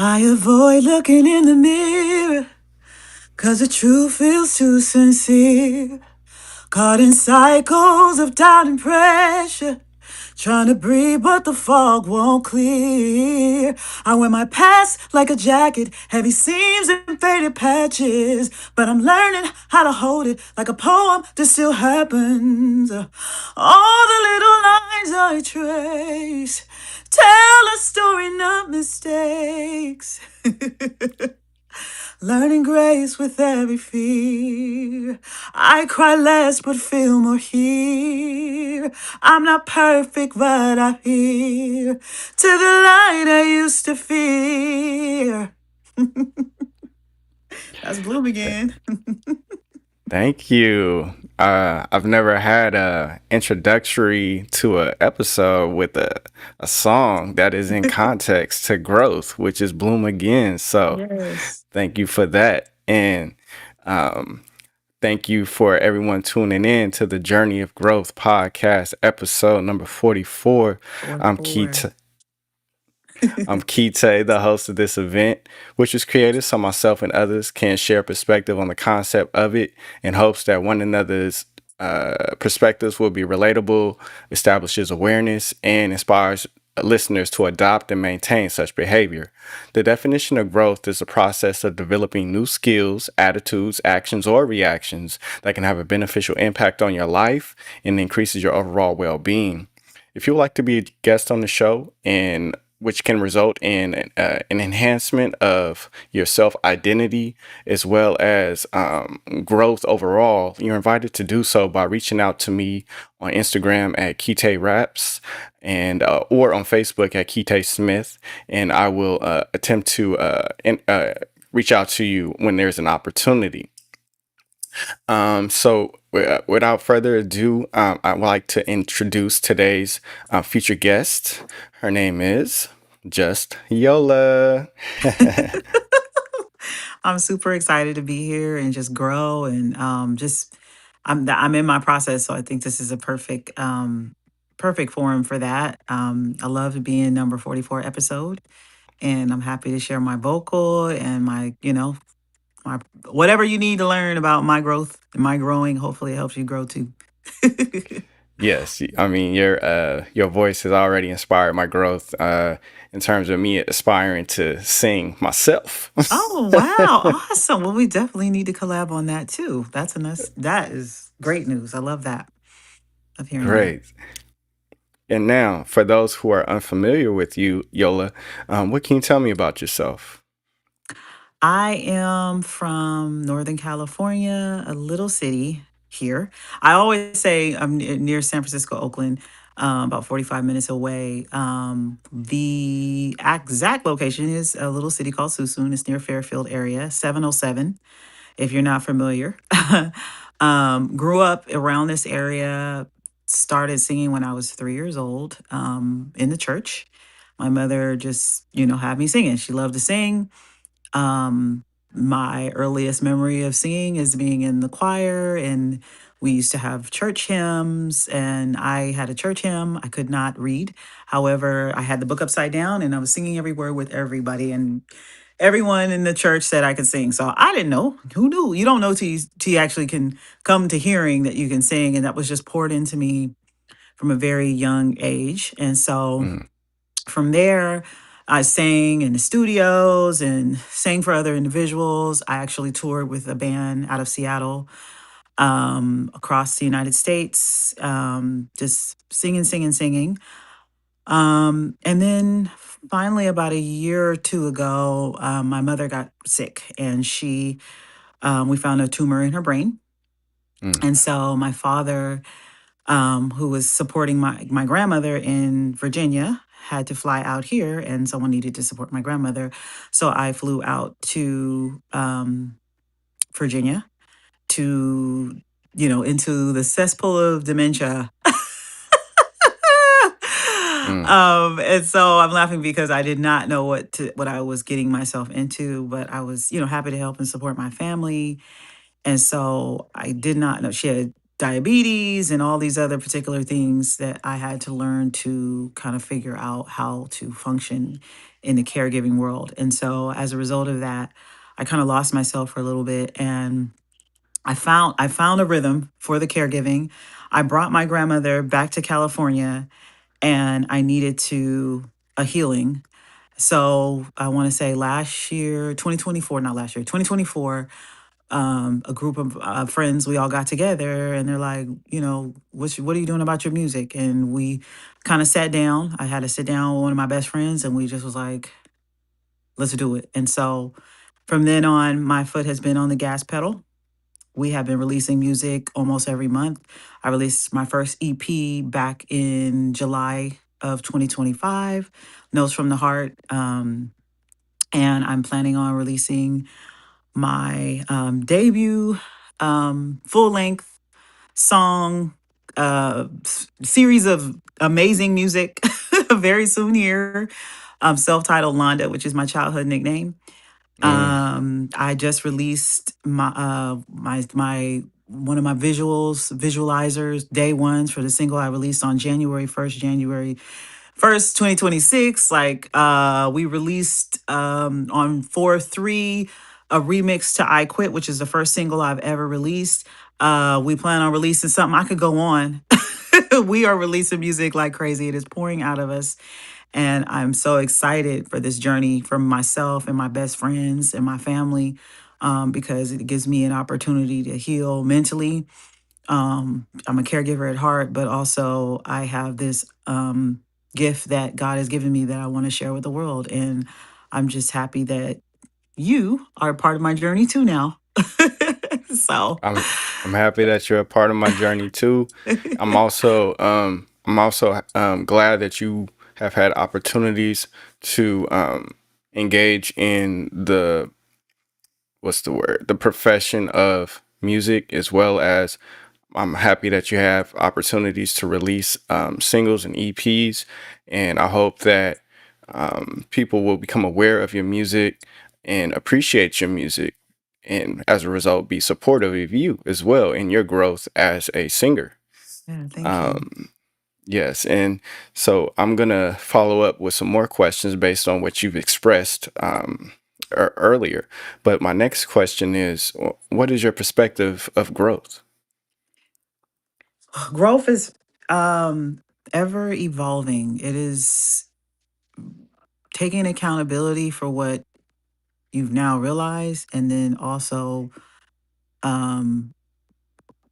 I avoid looking in the mirror, 'cause the truth feels too sincere. Caught in cycles of doubt and pressure. Trying to breathe, but the fog won't clear. I wear my past like a jacket, heavy seams and faded patches. But I'm learning how to hold it like a poem that still happens. All the little lines I trace tell a story, not mistakes. Learning grace with every fear. I cry less but feel more here. I'm not perfect, but I'm here to the light I used to fear. That's Bloom Th- again. Thank you. I've never had a introductory to a episode with a song that is in context to growth, which is Bloom Again. So Yes. thank you for that. And um, thank you for everyone tuning in to the Journey of Growth podcast, episode number 44. Four, I'm four. Keith. I'm Kite, the host of this event, which was created so myself and others can share perspective on the concept of it in hopes that one another's perspectives will be relatable, establishes awareness, and inspires listeners to adopt and maintain such behavior. The definition of growth is the process of developing new skills, attitudes, actions, or reactions that can have a beneficial impact on your life and increases your overall well being. If you would like to be a guest on the show, and which can result in an enhancement of your self identity as well as growth overall, you're invited to do so by reaching out to me on Instagram at Kite Raps and or on Facebook at Kite Smith, and I will attempt to reach out to you when there's an opportunity. Without further ado, I would like to introduce today's featured guest. Her name is Just Yola. I'm super excited to be here and just grow and just I'm in my process, so I think this is a perfect forum for that. I love being number 44 episode, and I'm happy to share my vocal and my whatever you need to learn about my growth and my growing. Hopefully, it helps you grow too. Yes, I mean your voice has already inspired my growth in terms of me aspiring to sing myself. Oh wow, awesome! Well, we definitely need to collab on that too. That is great news. I love that. Of hearing that. Great. And now, for those who are unfamiliar with you, Yola, what can you tell me about yourself? I am from Northern California, a little city here. I always say I'm near San Francisco, Oakland, about 45 minutes away. The exact location is a little city called Suisun. It's near Fairfield area, 707, if you're not familiar. Grew up around this area, started singing when I was 3 years old in the church. My mother just, had me singing. She loved to sing. My earliest memory of singing is being in the choir, and we used to have church hymns, and I had a church hymn. I could not read. However, I had the book upside down and I was singing every word with everybody, and everyone in the church said I could sing. So I didn't know. Who knew? You don't know till you actually can come to hearing that you can sing. And that was just poured into me from a very young age. And so Mm, from there, I sang in the studios and sang for other individuals. I actually toured with a band out of Seattle, across the United States, just singing, singing, singing. And then finally, about a year or two ago, my mother got sick, and we found a tumor in her brain. mm. And so my father, who was supporting my grandmother in Virginia, had to fly out here, and someone needed to support my grandmother. So I flew out to Virginia to, into the cesspool of dementia. Mm. And so I'm laughing because I did not know what I was getting myself into, but I was, happy to help and support my family. And so I did not know she had. diabetes and all these other particular things that I had to learn to kind of figure out how to function in the caregiving world. And so as a result of that, I kind of lost myself for a little bit, and I found a rhythm for the caregiving. I brought my grandmother back to California, and I needed to a healing. So I want to say last year, 2024, not last year, 2024, a group of friends, we all got together, and they're like, what are you doing about your music? And we kind of sat down. I had to sit down with one of my best friends, and we just was like, let's do it. And so from then on, my foot has been on the gas pedal. We have been releasing music almost every month. I released my first EP back in July of 2025, Notes from the Heart. And I'm planning on releasing my debut full length song series of amazing music very soon here. Self titled Londa, which is my childhood nickname. Mm, I just released my one of my visualizers, day ones for the single I released on January 1st, 2026. Like we released on 4/3 a remix to I Quit, which is the first single I've ever released. We plan on releasing something. I could go on. We are releasing music like crazy. It is pouring out of us. And I'm so excited for this journey for myself and my best friends and my family, because it gives me an opportunity to heal mentally. I'm a caregiver at heart, but also I have this gift that God has given me that I want to share with the world. And I'm just happy that you are a part of my journey too now. So, I'm I'm happy that you're a part of my journey too. I'm also glad that you have had opportunities to engage in the what's the word, the profession of music, as well as I'm happy that you have opportunities to release singles and EPs. And I hope that people will become aware of your music and appreciate your music, and as a result be supportive of you as well in your growth as a singer. yeah, thank you. um, yes, and so I'm gonna follow up with some more questions based on what you've expressed earlier. But my next question is, what is your perspective of growth? Growth is ever evolving. It is taking accountability for what you've now realized, and then also um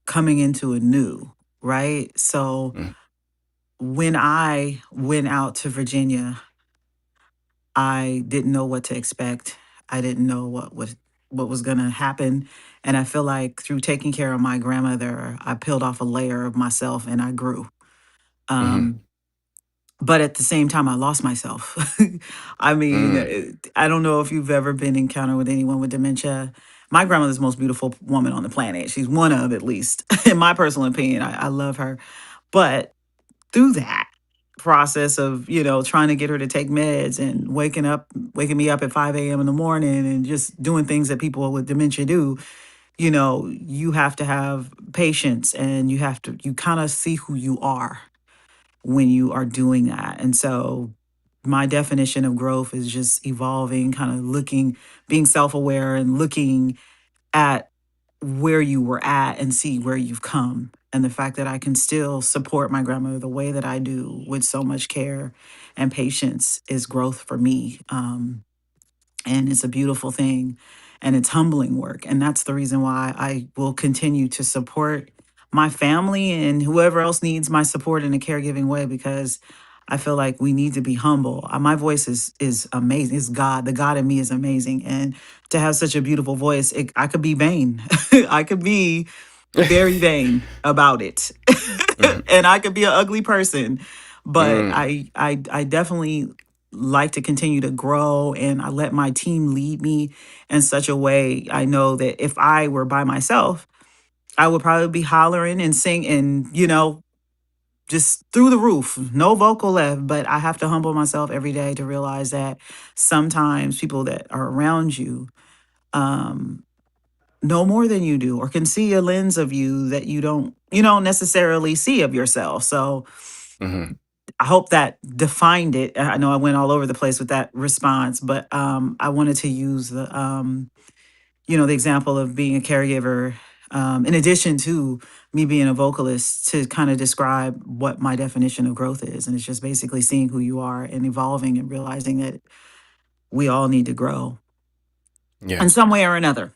coming into a new, right? So Mm, when I went out to Virginia, I didn't know what to expect. I didn't know what was going to happen, and I feel like through taking care of my grandmother, I peeled off a layer of myself and I grew. mhm, um but at the same time, I lost myself. I mean, mm, I don't know if you've ever been encountered with anyone with dementia. My grandmother's the most beautiful woman on the planet. She's one of, at least, in my personal opinion. I love her. But through that process of, trying to get her to take meds and waking me up at 5 a.m. in the morning and just doing things that people with dementia do, you have to have patience, and you kind of see who you are when you are doing that. And so my definition of growth is just evolving, kind of looking, being self aware and looking at where you were at and see where you've come. And the fact that I can still support my grandmother the way that I do with so much care and patience is growth for me. And it's a beautiful thing, and it's humbling work. And that's the reason why I will continue to support my family and whoever else needs my support in a caregiving way, because I feel like we need to be humble. My voice is amazing. It's God. The God in me is amazing. And to have such a beautiful voice, I could be vain. I could be very vain about it. mhm, And I could be an ugly person. But mm, I definitely like to continue to grow, and I let my team lead me in such a way. I know that if I were by myself, I would probably be hollering and singing, just through the roof, no vocal left. But I have to humble myself every day to realize that sometimes people that are around you, um, know more than you do, or can see a lens of you that you don't necessarily see of yourself. So Mm-hmm. I hope that defined it. I know I went all over the place with that response, but I wanted to use the example of being a caregiver, in addition to me being a vocalist, to kind of describe what my definition of growth is. And it's just basically seeing who you are and evolving and realizing that we all need to grow in Yes. some way or another.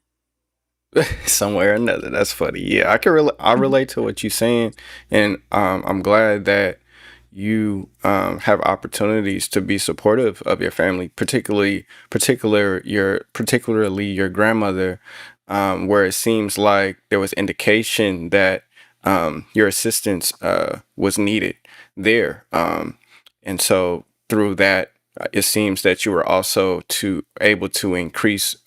Somewhere or another. That's funny. Yeah, I relate to what you're saying, and I'm glad that you have opportunities to be supportive of your family, particularly your grandmother, where it seems like there was indication that your assistance was needed there, and so through that, it seems that you were also to able to increase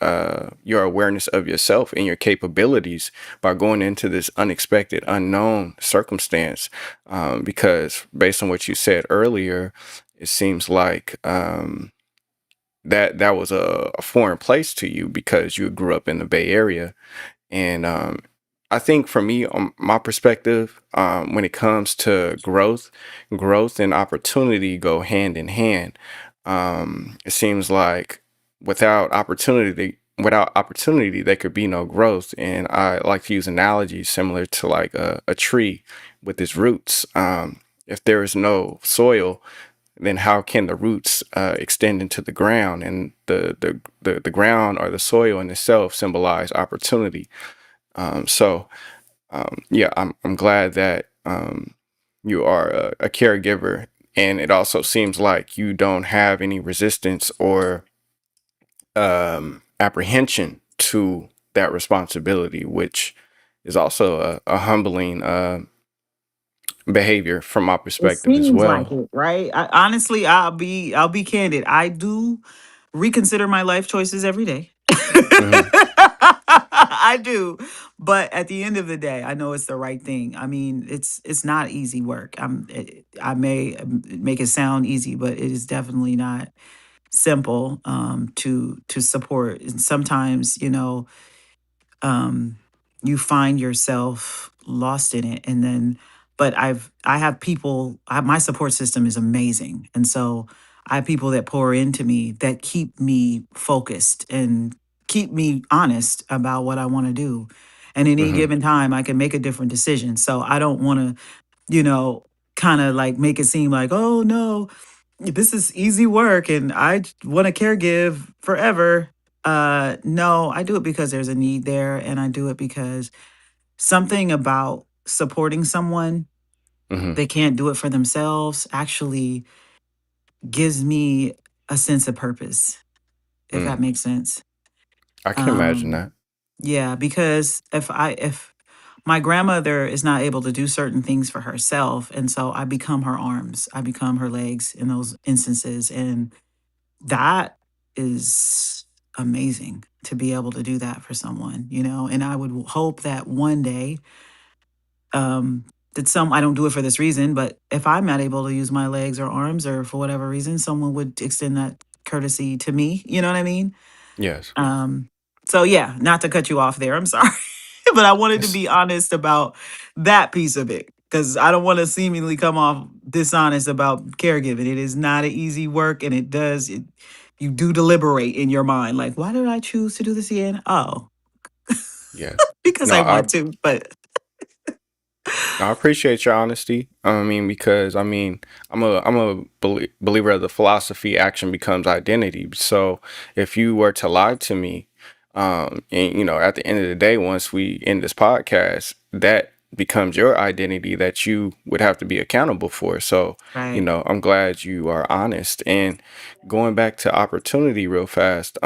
your awareness of yourself and your capabilities by going into this unexpected, unknown circumstance. Because based on what you said earlier, it seems like that was a foreign place to you because you grew up in the Bay Area. And I think for me, my perspective, when it comes to growth and opportunity go hand in hand. It seems like without opportunity, there could be no growth. And I like to use analogies similar to like a tree with its roots. If there is no soil, then how can the roots extend into the ground? And the ground or the soil in itself symbolize opportunity. Yeah, I'm glad that you are a caregiver, and it also seems like you don't have any resistance or apprehension to that responsibility, which is also a humbling behavior from my It perspective as seems like well. it, right? Honestly, I'll be candid. I do reconsider my life choices every day. Hmm. I do, but at the end of the day, I know it's the right thing. I mean, it's not easy work. I may make it sound easy, but it is definitely not simple, to support. And sometimes, um, you find yourself lost in it, and then, but I have people. My support system is amazing, and so I have people that pour into me that keep me focused and keep me honest about what I want to do. And at any Hmm. given time, I can make a different decision. So I don't want to, you know, kind of like make it seem like, oh no, this is easy work and I want to caregive forever. No, I do it because there's a need there, and I do it because something about supporting someone Hmm. they can't do it for themselves actually gives me a sense of purpose, if that Mm. makes sense. I can imagine Um that. yeah, because if my grandmother is not able to do certain things for herself, and so I become her arms, I become her legs in those instances, and that is amazing to be able to do that for someone. And I would hope that one day, um that some I don't do it for this reason, but if I'm not able to use my legs or arms, or for whatever reason, someone would extend that courtesy to me, you know what I mean? Yes. So yeah, not to cut you off there, I'm sorry. But I wanted to It's, be honest about that piece of it, because I don't want to seemingly come off dishonest about caregiving. It is not an easy work, and you do deliberate in your mind, like, why did I choose to do this again? Oh, yeah. because No, I I want to. But I appreciate your honesty. I mean, because I mean, I'm a believer of the philosophy action becomes identity. So if you were to lie to me, and at the end of the day, once we end this podcast, that becomes your identity that you would have to be accountable for. So, right. I'm glad you are honest. And going back to opportunity real fast,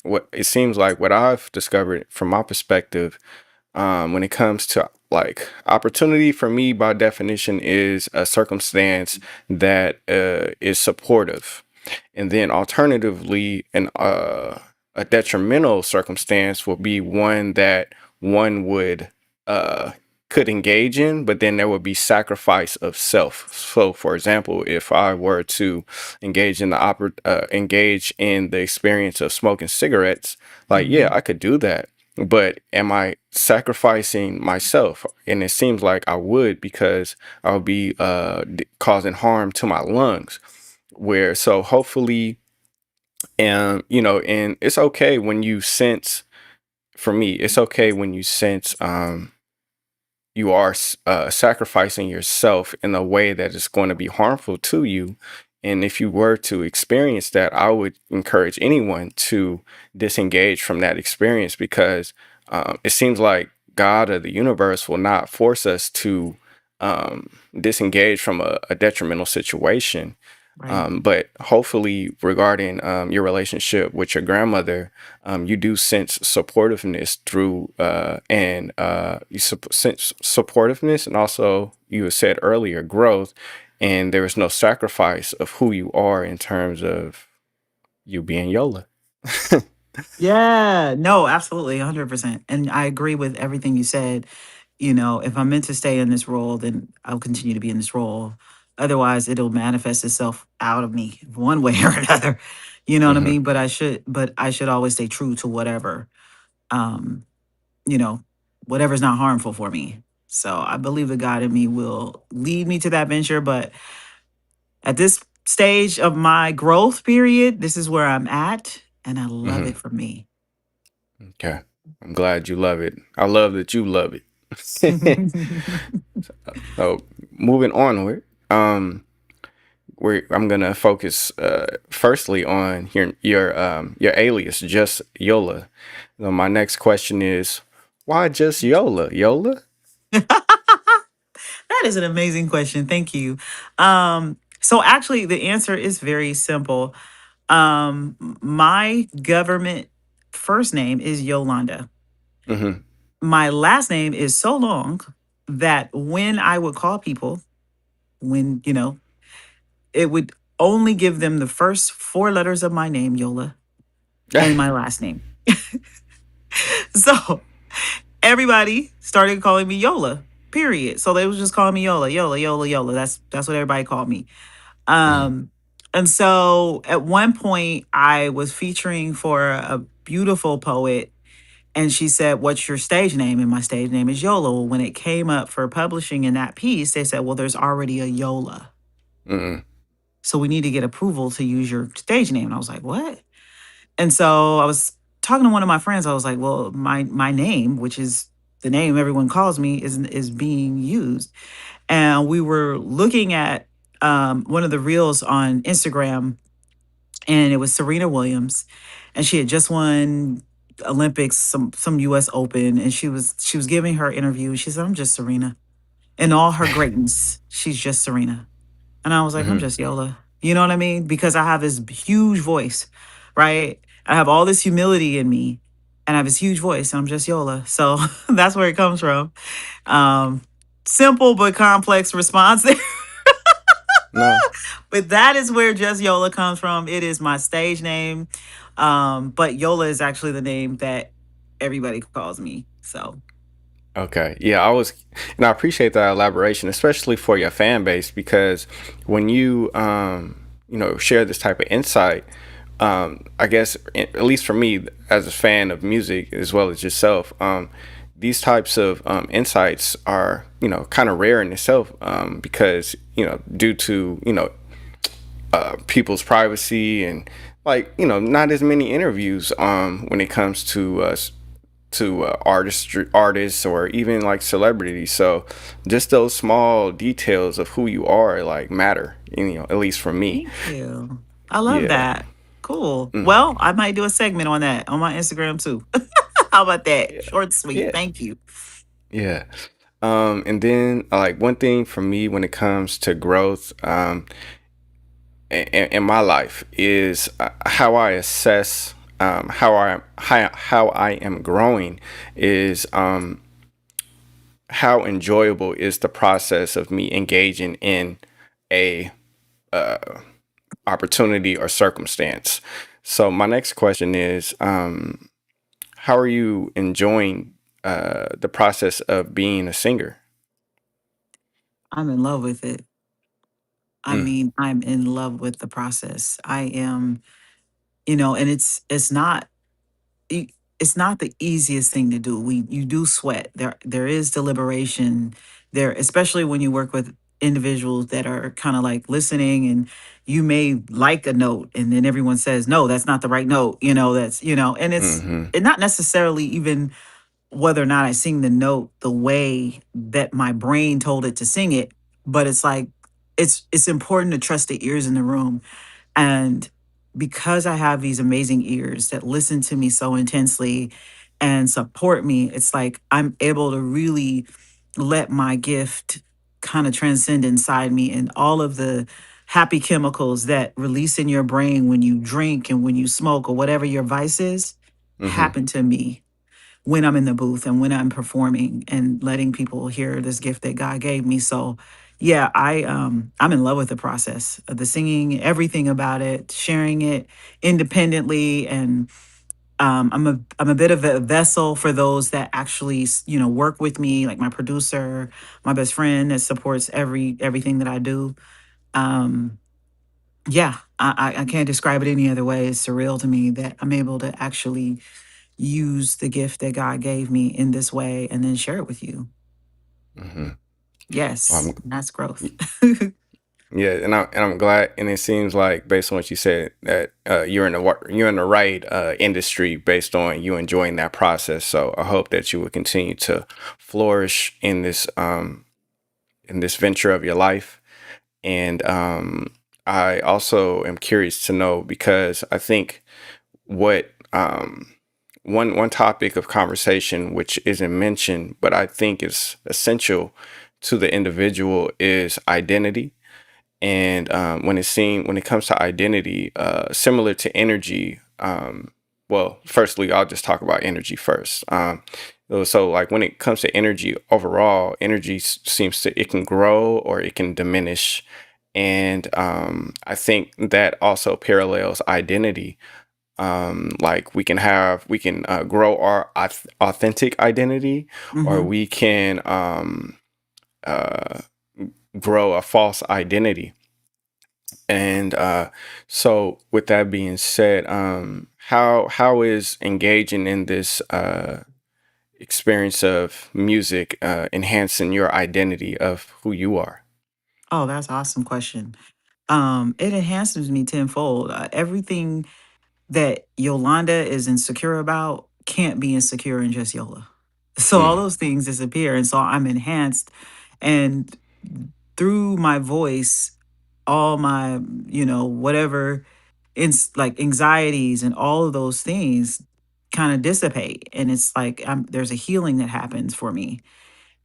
what it seems like what I've discovered from my perspective, when it comes to like opportunity for me by definition is a circumstance that is supportive, and then alternatively a detrimental circumstance will be one that one would uh could engage in, but then there would be sacrifice of self. So for example, if I were to engage in the experience of smoking cigarettes, like yeah, Hmm. I could do that, but am I sacrificing myself? And it seems like I would, because I'll be causing harm to my lungs. Where so hopefully, and and it's okay when you sense. For me, it's okay when you sense you are sacrificing yourself in a way that is going to be harmful to you. And if you were to experience that, I would encourage anyone to disengage from that experience, because it seems like God or the universe will not force us to disengage from a detrimental situation. Right. But hopefully, regarding your relationship with your grandmother, you do sense supportiveness through and you sense supportiveness, and also you had said earlier growth, and there is no sacrifice of who you are in terms of you being Yola. Yeah, no, absolutely, 100%. And I agree with everything you said. If I'm meant to stay in this role, then I'll continue to be in this role. Otherwise, it'll manifest itself out of me one way or another. You know what I Hmm. mean? But I should always stay true to whatever, um, you know, whatever's not harmful for me. So I believe the God in me will lead me to that venture. But at this stage of my growth period, this is where I'm at, and I love Hmm. it for me. Okay, I'm glad you love it. I love that you love it. So moving onward, I'm gonna focus firstly on your alias, Just Yola. So my next question is, why just Yola? Yola? That is an amazing question. Thank you. So actually the answer is very simple. My government first name is Yolanda. Hmm. My last name is so long that when I would call people, when, it would only give them the first four letters of my name, Yola, and my last name. So everybody started calling me Yola, period. So they was just calling me Yola, Yola, Yola, Yola. That's what everybody called me. Hmm. Um, and so at one point, I was featuring for a beautiful poet, and she said, "What's your stage name?" And my stage name is Yola. Well, when it came up for publishing in that piece, they said, "Well, there's already a Yola, Hmm. so we need to get approval to use your stage name." And I was like, "What?" And so I was talking to one of my friends. I was like, "Well, my name, which is the name everyone calls me, is being used." And we were looking at one of the reels on Instagram, and it was Serena Williams, and she had just won Olympics, some US Open, and she was giving her interview. She said, "I'm just Serena." In all her greatness, she's just Serena. And I was like, "I'm Hmm. just Yola." You know what I mean? Because I have this huge voice, right? I have all this humility in me, and I have this huge voice, and I'm just Yola. So that's where it comes from. Um, Simple but complex response there. No. But that is where Just Yola comes from. It is my stage name. But Yola is actually the name that everybody calls me. So Okay. Yeah, and I appreciate that elaboration, especially for your fan base, because when you share this type of insight, I guess at least for me as a fan of music as well as yourself, these types of insights are kind of rare in itself, because due to people's privacy, and like not as many interviews when it comes to artists or even like celebrities. So just those small details of who you are like matter, at least for me. thank you. I love Yeah. that. Cool. Mm. Well, I might do a segment on that on my Instagram too. How about that? Yeah. Short and sweet. Yeah. Thank you. Yeah. And then like one thing for me when it comes to growth in my life is how I assess how I am growing is how enjoyable is the process of me engaging in a opportunity or circumstance. So my next question is, how are you enjoying the process of being a singer? I'm in love with it. I Mm. mean, I'm in love with the process. I am, and it's not. it's not the easiest thing to do. You do sweat. There is deliberation there, especially when you work with individuals that are kind of like listening, and you may like a note and then everyone says, no, that's not the right note. That's, and it's Mm-hmm. not necessarily even whether or not I sing the note the way that my brain told it to sing it, but it's like it's important to trust the ears in the room. And because I have these amazing ears that listen to me so intensely and support me, it's like I'm able to really let my gift kind of transcend inside me, and all of the happy chemicals that release in your brain when you drink and when you smoke or whatever your vice is Mm-hmm. happen to me when I'm in the booth and when I'm performing and letting people hear this gift that God gave me. So yeah, I'm in love with the process of the singing, everything about it, sharing it independently, and I'm a bit of a vessel for those that actually work with me, like my producer, my best friend that supports everything that I do. Um yeah, I can't describe it any other way. It's surreal to me that I'm able to actually use the gift that God gave me in this way and then share it with you. Mm-hmm. Yes, Um, that's growth. yeah, and I'm glad. And it seems like, based on what you said, that you're in the right industry based on you enjoying that process. So I hope that you will continue to flourish in this venture of your life. And I also am curious to know, because I think what one topic of conversation which isn't mentioned, but I think is essential to the individual, is identity. And when it comes to identity, similar to energy, well, firstly, I'll just talk about energy first. So like when it comes to energy overall, energy seems to, it can grow or it can diminish. And I think that also parallels identity. Like we can grow our authentic identity, or Hmm. we can uh, grow a false identity. And so, with that being said, how is engaging in this experience of music enhancing your identity of who you are? Oh, that's an awesome question. It enhances me tenfold. Everything that Yolanda is insecure about can't be insecure in Just Yola. So all Mm, those things disappear. And so I'm enhanced. And through my voice, all my, whatever like anxieties and all of those things kind of dissipate. And it's like there's a healing that happens for me.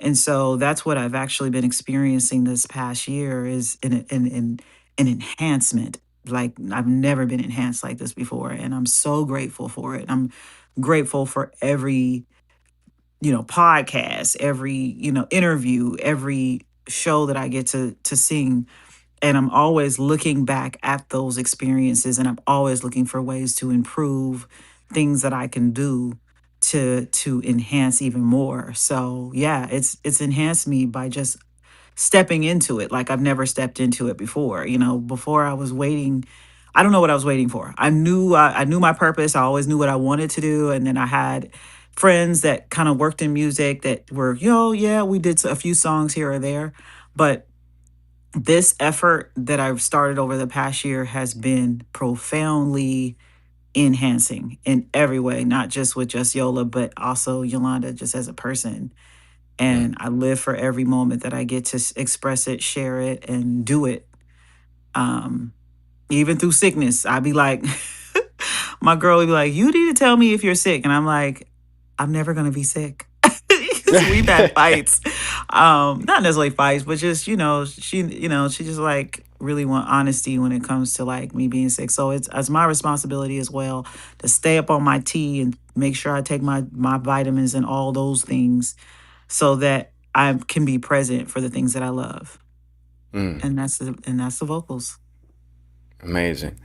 And so that's what I've actually been experiencing this past year is an enhancement. Like I've never been enhanced like this before. And I'm so grateful for it. I'm grateful for every, podcast, every, interview, every show that I get to sing. And I'm always looking back at those experiences, and I'm always looking for ways to improve things that I can do to enhance even more. So yeah, it's enhanced me by just stepping into it like I've never stepped into it before. Before I was waiting, I don't know what I was waiting for. I knew my purpose. I always knew what I wanted to do, and then I had friends that kind of worked in music that were, yeah, we did a few songs here or there, but this effort that I've started over the past year has been profoundly enhancing in every way, not just with Just Yola, but also Yolanda just as a person. mm. And I live for every moment that I get to express it, share it, and do it. Um, Even through sickness, I'd be like, my girl would be like, "You need to tell me if you're sick," and I'm like, "I'm never gonna be sick." We've had fights, not necessarily fights, but just she just like really want honesty when it comes to like me being sick. So it's my responsibility as well to stay up on my tea and make sure I take my vitamins and all those things so that I can be present for the things that I love, Mm, and that's the vocals. amazing.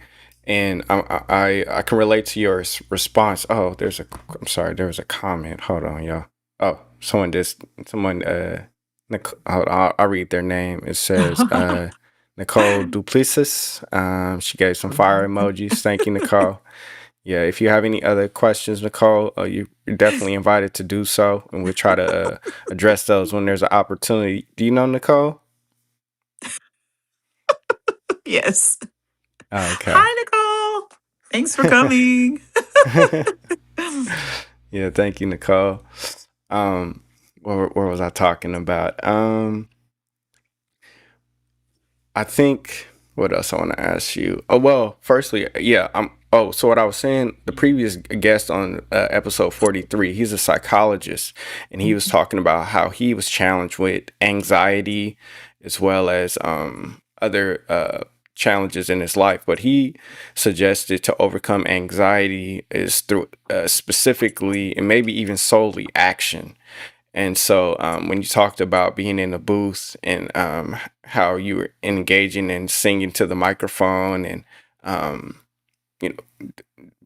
And I can relate to your response. Oh, I'm sorry, there was a comment. Hold on, y'all. Oh, someone hold on, I'll read their name. It says Nicole Duplessis. She gave some fire emojis. Thank you, Nicole. Yeah, if you have any other questions, Nicole, you're definitely invited to do so, and we'll try to address those when there's an opportunity. Do you know Nicole? Yes. Okay. Hi, Nicole. Thanks for coming. Yeah, thank you, Nicole. Um, where was I talking about? I think what else I want to ask you. Oh well, firstly, yeah. Oh, so what I was saying, the previous guest on episode 43, he's a psychologist, and he was talking about how he was challenged with anxiety as well as other challenges in his life. But he suggested to overcome anxiety is through specifically and maybe even solely action. And so when you talked about being in the booth and how you were engaging and singing to the microphone and um, you know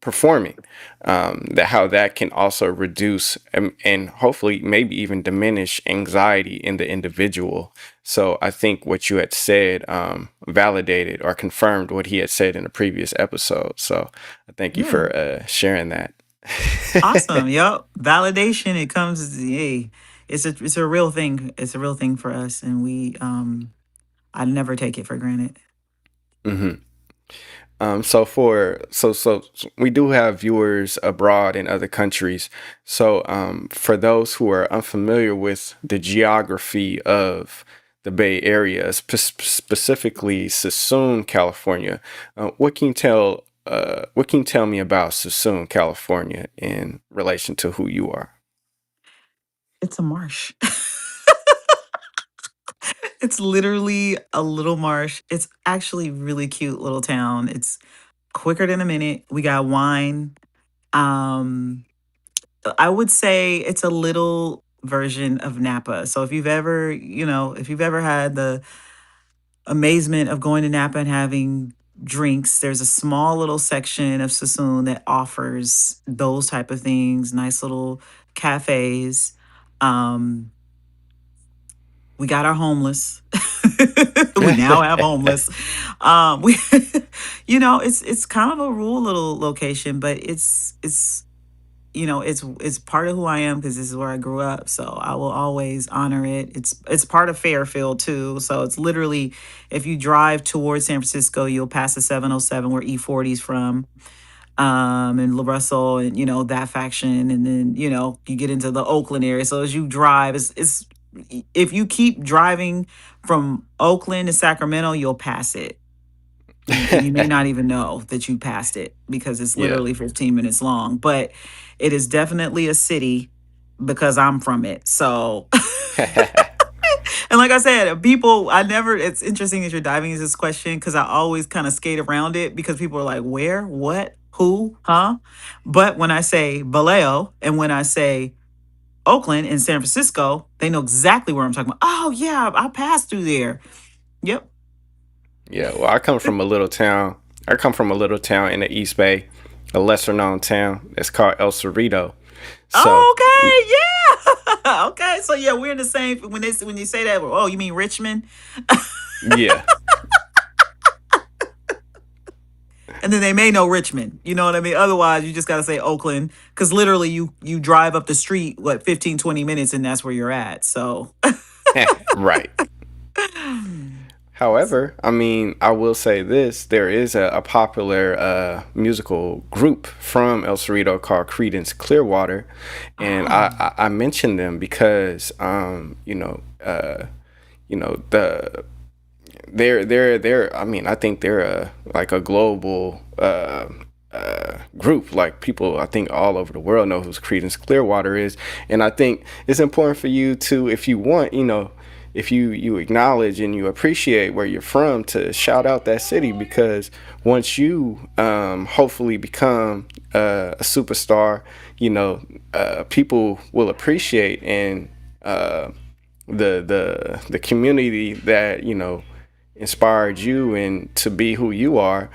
performing, that how that can also reduce and hopefully maybe even diminish anxiety in the individual. So I think what you had said validated or confirmed what he had said in the previous episode. So I thank you Yeah. for sharing that. Awesome. Yep. Validation. It comes. Hey, it's a real thing. It's a real thing for us, and I never take it for granted. hmm So we do have viewers abroad in other countries. So for those who are unfamiliar with the geography of the Bay Area, specifically Suisun, California, what can you tell me about Suisun, California, in relation to who you are? It's a marsh. It's literally a little marsh. It's actually really cute little town. It's quicker than a minute. We got wine. Um, I would say it's a little version of Napa. So if you've ever had the amazement of going to Napa and having drinks, there's a small little section of Sassoon that offers those type of things, nice little cafes. Um, we got our homeless. We now have homeless. We, it's kind of a rural little location, but it's part of who I am because this is where I grew up. So I will always honor it. It's part of Fairfield too. So it's literally, if you drive towards San Francisco, you'll pass the 707 where E40's from, and La Russell and that faction, and then you get into the Oakland area. So as you drive, it's if you keep driving from Oakland to Sacramento, you'll pass it. And you may not even know that you passed it because it's Yeah. literally 15 minutes long, but it is definitely a city because I'm from it. So, and like I said, it's interesting that you're diving into this question because I always kind of skate around it because people are like, where, what, who, huh? But when I say Vallejo and when I say Oakland and San Francisco, they know exactly where I'm talking about. Oh, yeah, I passed through there. Yep. Yeah, well, I come from a little town. I come from a little town in the East Bay, a lesser known town. It's called El Cerrito. So, Okay, yeah. Okay, so yeah, we're in the same. When you say that, oh, you mean Richmond? yeah, And then they may know Richmond. You know what I mean? Otherwise, you just got to say Oakland because literally you drive up the street, 15, 20 minutes, and that's where you're at. So, right. However, I mean, I will say this: there is a popular musical group from El Cerrito called Creedence Clearwater, and oh, I mentioned them because the they're I mean I think they're like a global group. Like people I think all over the world know who Creedence Clearwater is, and I think it's important for you to, if you want, if you acknowledge and you appreciate where you're from, to shout out that city, because once you hopefully become a superstar, people will appreciate and the community that inspired you and to be who you are,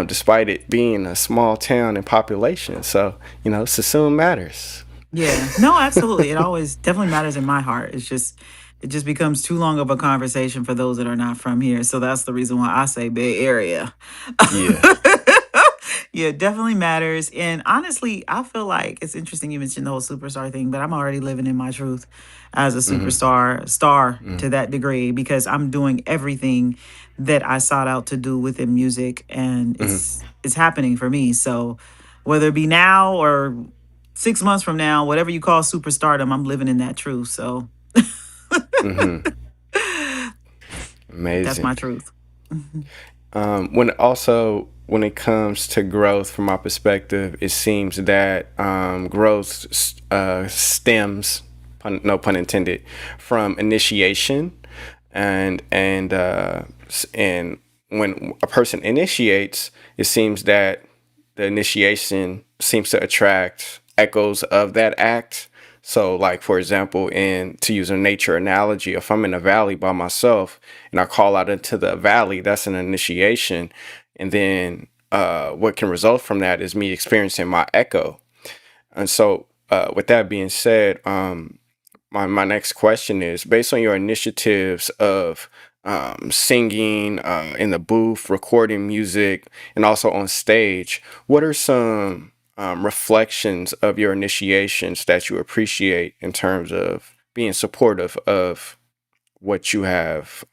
despite it being a small town in population. So Sassoon matters. yeah. No, absolutely. It always definitely matters in my heart. It just becomes too long of a conversation for those that are not from here. So that's the reason why I say Bay Area. Yeah. Yeah, it definitely matters. And honestly, I feel like it's interesting you mentioned the whole superstar thing, but I'm already living in my truth as a Mm-hmm. superstar star Mm-hmm. to that degree because I'm doing everything that I sought out to do within music and Mm-hmm. it's happening for me. So whether it be now or 6 months from now, whatever you call superstardom, I'm living in that truth. So Mm-hmm. that's Amazing. my truth. When it comes to growth, from my perspective, it seems that growth stems, no pun intended, from initiation, and when a person initiates, it seems that the initiation seems to attract echoes of that act. So, like for example, in to use a nature analogy, if I'm in a valley by myself and I call out into the valley, that's an initiation, and then what can result from that is me experiencing my echo. And so, with that being said, my next question is based on your initiatives of singing in the booth, recording music, and also on stage. What are some reflections of your initiations that you appreciate in terms of being supportive of what you have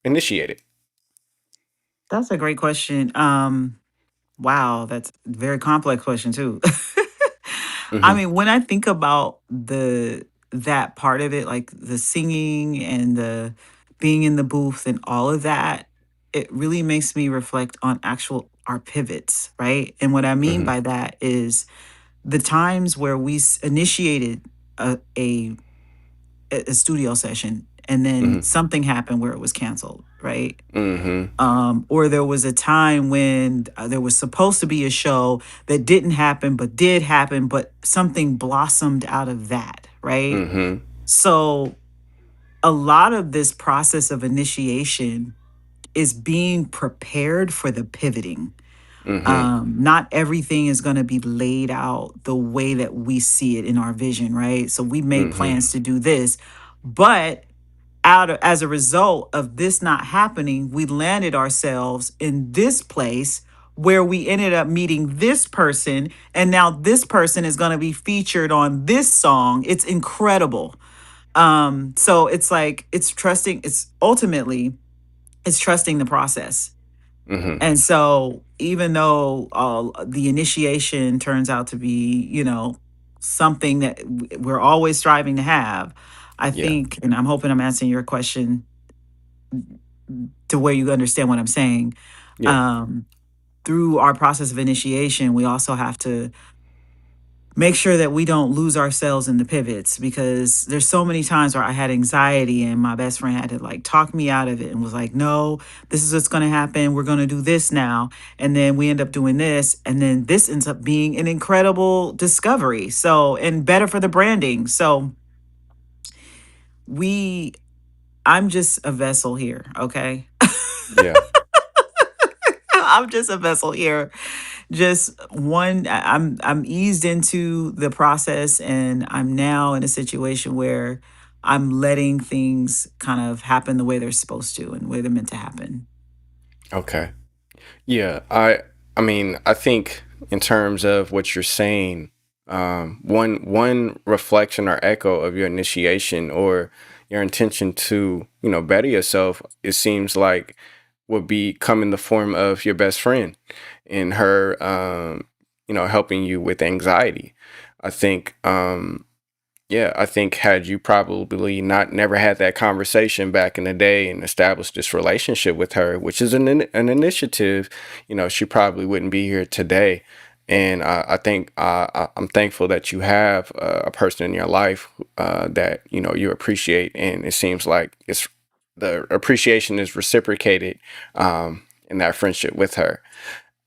initiated? That's a great question. Wow, that's a very complex question too. I Mm-hmm. mean, when I think about the that part of it, like the singing and the being in the booth and all of that, it really makes me reflect on actual our pivots, right? And what I mean Mm-hmm. by that is the times where we initiated a, a a studio session and then Mm-hmm. something happened where it was canceled, right? Mm-hmm. Or there was a time when there was supposed to be a show that didn't happen, but did happen, but something blossomed out of that, right? Mm-hmm. So a lot of this process of initiation is being prepared for the pivoting. Mm-hmm. Not everything is going to be laid out the way that we see it in our vision, right? So we made Mm-hmm. plans to do this, but as a result of this not happening, we landed ourselves in this place where we ended up meeting this person, and now this person is going to be featured on this song. It's incredible. So it's like it's trusting. It's ultimately it's trusting the process. Mm-hmm. And so even though the initiation turns out to be, something that we're always striving to have, I Yeah. think, and I'm hoping I'm answering your question to where you understand what I'm saying. Yeah. Um, Through our process of initiation, we also have to make sure that we don't lose ourselves in the pivots because there's so many times where I had anxiety and my best friend had to like talk me out of it and was like, no, this is what's going to happen. We're going to do this now. And then we end up doing this. And then this ends up being an incredible discovery. So, and better for the branding. So, we, I'm just a vessel here. Okay. Yeah. I'm just a vessel here. Just one I'm eased into the process and I'm now in a situation where I'm letting things kind of happen the way they're supposed to and the way they're meant to happen. Okay. Yeah, I mean, I think in terms of what you're saying, one reflection or echo of your initiation or your intention to, better yourself, it seems like would be come in the form of your best friend and her helping you with anxiety. I think yeah, I think had you probably not never had that conversation back in the day and established this relationship with her, which is an initiative, she probably wouldn't be here today. And I think I'm thankful that you have a person in your life that you appreciate, and it seems like it's the appreciation is reciprocated in that friendship with her.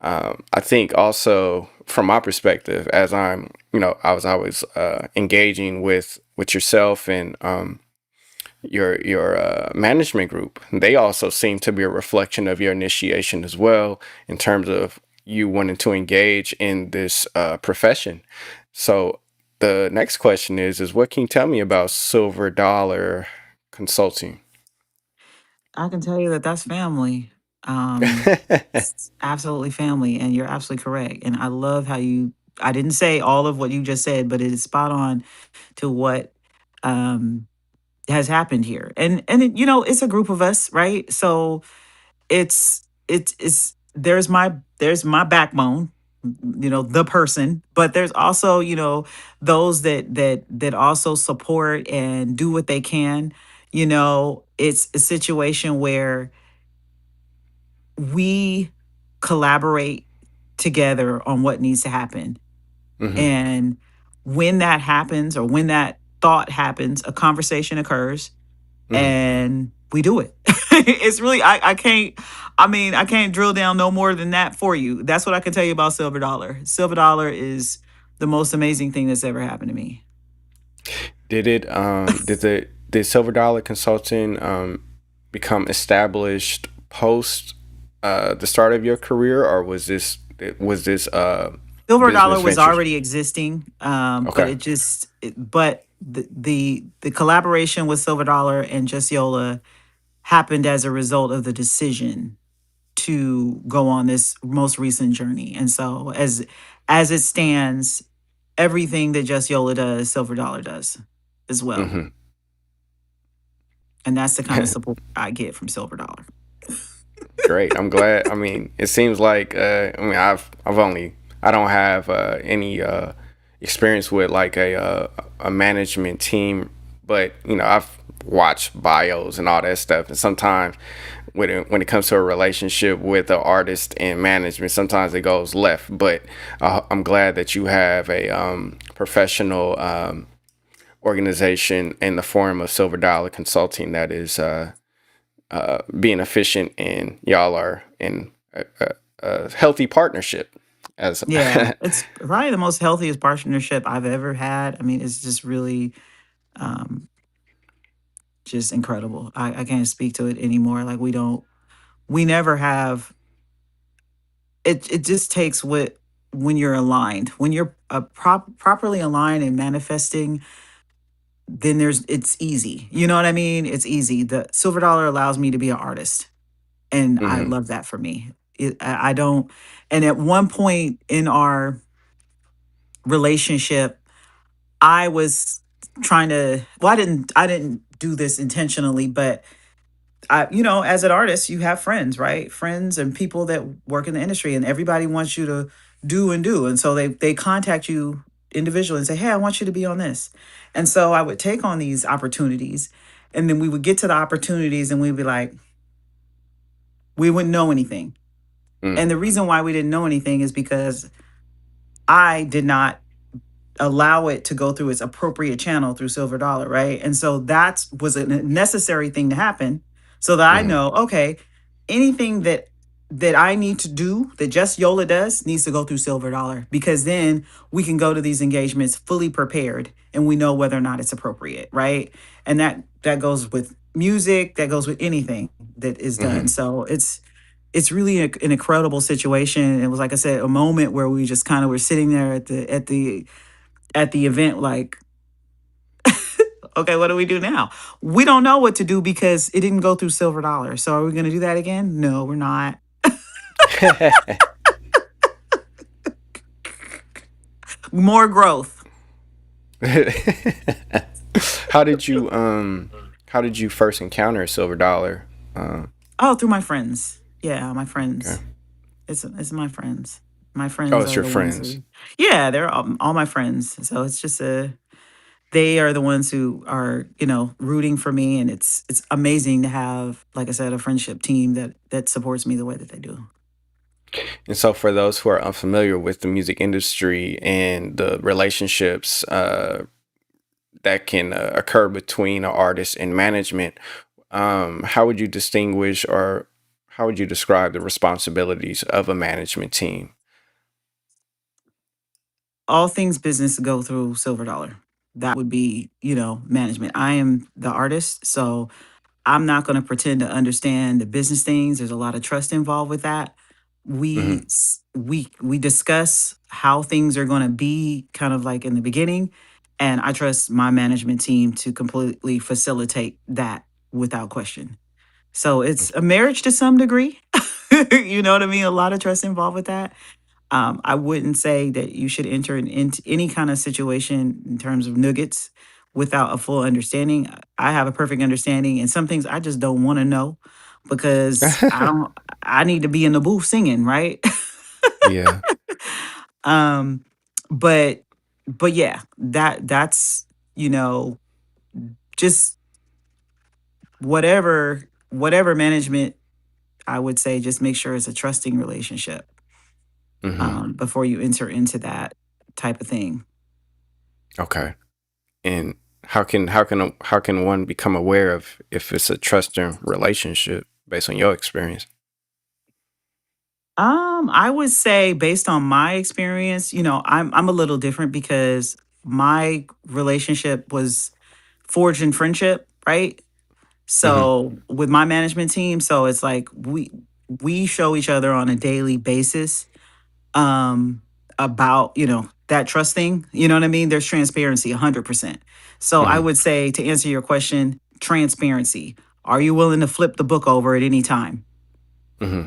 I think also from my perspective, as I was always engaging with yourself and your management group. They also seem to be a reflection of your initiation as well, in terms of you wanting to engage in this profession. So the next question is what can you tell me about Silver Dollar Consulting? I can tell you that that's family. It's absolutely family, and you're absolutely correct. And I love how you. I didn't say all of what you just said, but it is spot on to what um, has happened here. And it's a group of us, right? So it's there's my backbone, the person, but there's also those that also support and do what they can. It's a situation where we collaborate together on what needs to happen. Hmm. And when that happens, or when that thought happens, a conversation occurs Hmm. and we do it. It's really, I can't, I can't drill down no more than that for you. That's what I can tell you about Silver Dollar. Silver Dollar is the most amazing thing that's ever happened to me. Did Silver Dollar Consulting become established post the start of your career, or was this Silver business Dollar was ventures? already existing, but Okay. but the collaboration with Silver Dollar and Just Yola happened as a result of the decision to go on this most recent journey. And so as it stands, everything that Just Yola does, Silver Dollar does as well. Hmm. And that's the kind of support I get from Silver Dollar. Great. I'm glad. I mean, it seems like I don't have any experience with like a management team, but I've watched bios and all that stuff, and sometimes when it comes to a relationship with an artist and management, sometimes it goes left. But I'm glad that you have a professional organization in the form of Silver Dollar Consulting that is being efficient, and y'all are in a healthy partnership. As Yeah, it's probably the most healthiest partnership I've ever had. I mean, it's just really um, just incredible. I can't speak to it anymore. Like we never have it just takes what when you're aligned, when you're properly aligned and manifesting, then it's easy. You know what I mean? It's easy. The Silver Dollar allows me to be an artist, and I hmm love that for me. I don't. And at one point in our relationship, I was trying to. Well, I didn't do this intentionally, but as an artist, you have friends, right? Friends and people that work in the industry, and everybody wants you to do and do. And so they contact you individually and say, "Hey, I want you to be on this." And so I would take on these opportunities, and then we would get to the opportunities, and we'd be like, we wouldn't know anything. And mm the reason why we didn't know anything is because I did not allow it to go through its appropriate channel through Silver Dollar, right? And so that was a necessary thing to happen, so that I hmm know, okay, anything that I need to do that just Yola does needs to go through Silver Dollar, because then we can go to these engagements fully prepared and we know whether or not it's appropriate, right? And that goes with music, that goes with anything that is done. hmm So it's really an incredible situation. It was, like I said, a moment where we just kind of were sitting there at the event, like, okay, what do we do now? We don't know what to do because it didn't go through Silver Dollar. So are we going to do that again? No, we're not. More growth. how did you how did you first encounter Silver Dollar? Oh, through my friends. Yeah, my Okay. friends. It's my friends. My Oh, friends it's are your the ones friends. who, yeah, they're all my friends. So it's just they are the ones who are, rooting for me, and it's amazing to have, like I said, a friendship team that supports me the way that they do. And so, for those who are unfamiliar with the music industry and the relationships that can occur between an artist and management, how would you distinguish, or how would you describe the responsibilities of a management team? All things business go through Silver Dollar. That would be, management. I am the artist, so I'm not going to pretend to understand the business things. There's a lot of trust involved with that. Hmm. We discuss how things are going to be, kind of like in the beginning, and I trust my management team to completely facilitate that without question. So it's a marriage to some degree. You know what I mean? A lot of trust involved with that. I wouldn't say that you should enter into any kind of situation in terms of nuggets without a full understanding. I have a perfect understanding, and some things I just don't want to know because I don't. I need to be in the booth singing, right? Yeah. um, but yeah, that's you know just whatever management. I would say just make sure it's a trusting relationship Hmm. before you enter into that type of thing. Okay. And how can one become aware of if it's a trusting relationship based on your experience? I would say based on my experience, I'm a little different because my relationship was forged in friendship, right? Hmm. So with my management team, so it's like we show each other on a daily basis um about, that trust thing. You know what I mean? There's transparency 100%. So I Hmm. would say to answer your question, transparency. Are you willing to flip the book over at any time? Hmm.